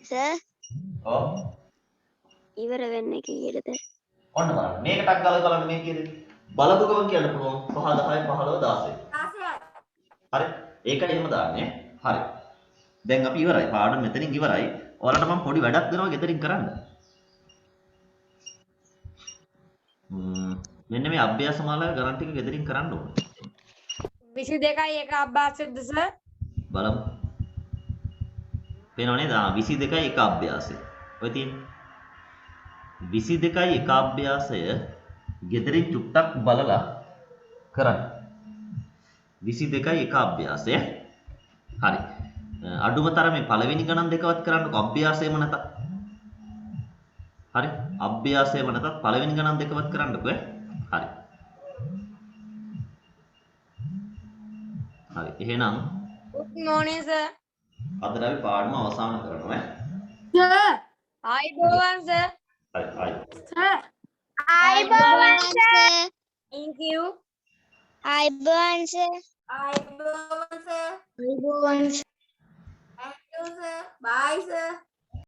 සර්
ඔව්
ඉවර වෙන්නේ කීයටද?
ඔන්න බලන්න. මේක ටක් ගාලා බලන්න මේ කීයද? බලපු ගමන් කියන්න පුළුවන් 5 10 15 16. හරි. ඒකයි එහෙම දාන්නේ. හරි. දැන් අපි ඉවරයි. පාඩම මෙතනින් ඉවරයි. ඔයාලට මම පොඩි වැඩක් දෙනවා ගෙදරින් කරන්න. මෙන්න මේ අභ්‍යාස මාලාවේ ගණන් ටික ගෙදරින් කරන්න ඕනේ.
22යි එක අභ්‍යාසෙද්ද සර්?
බලමු. පේනව නේද? 22යි එක අභ්‍යාසය. ඔය තියෙන්නේ. 22යි එක අභ්‍යාසය ගෙදරින් චුට්ටක් බලලා කරන්න. 22යි එක අභ්‍යාසය. හරි. අඩුම තරමේ පළවෙනි ගණන් දෙකවත් කරන්නකො අභ්‍යාසයම නැතත්. හරි. අභ්‍යාසයම නැතත් පළවෙනි ගණන් දෙකවත් කරන්නකො හරි. හරි. එහෙනම්
good morning sir
අදට අපි පාඩම අවසන් කරනවා
සර්
ආයිබෝවන් sir
හරි. හරි.
සර්
ආයිබෝවන් සර්.
thank you
ආයිබෝවන් සර්.
ආයිබෝවන් සර්.
ආයිබෝවන්
thank you sir bye sir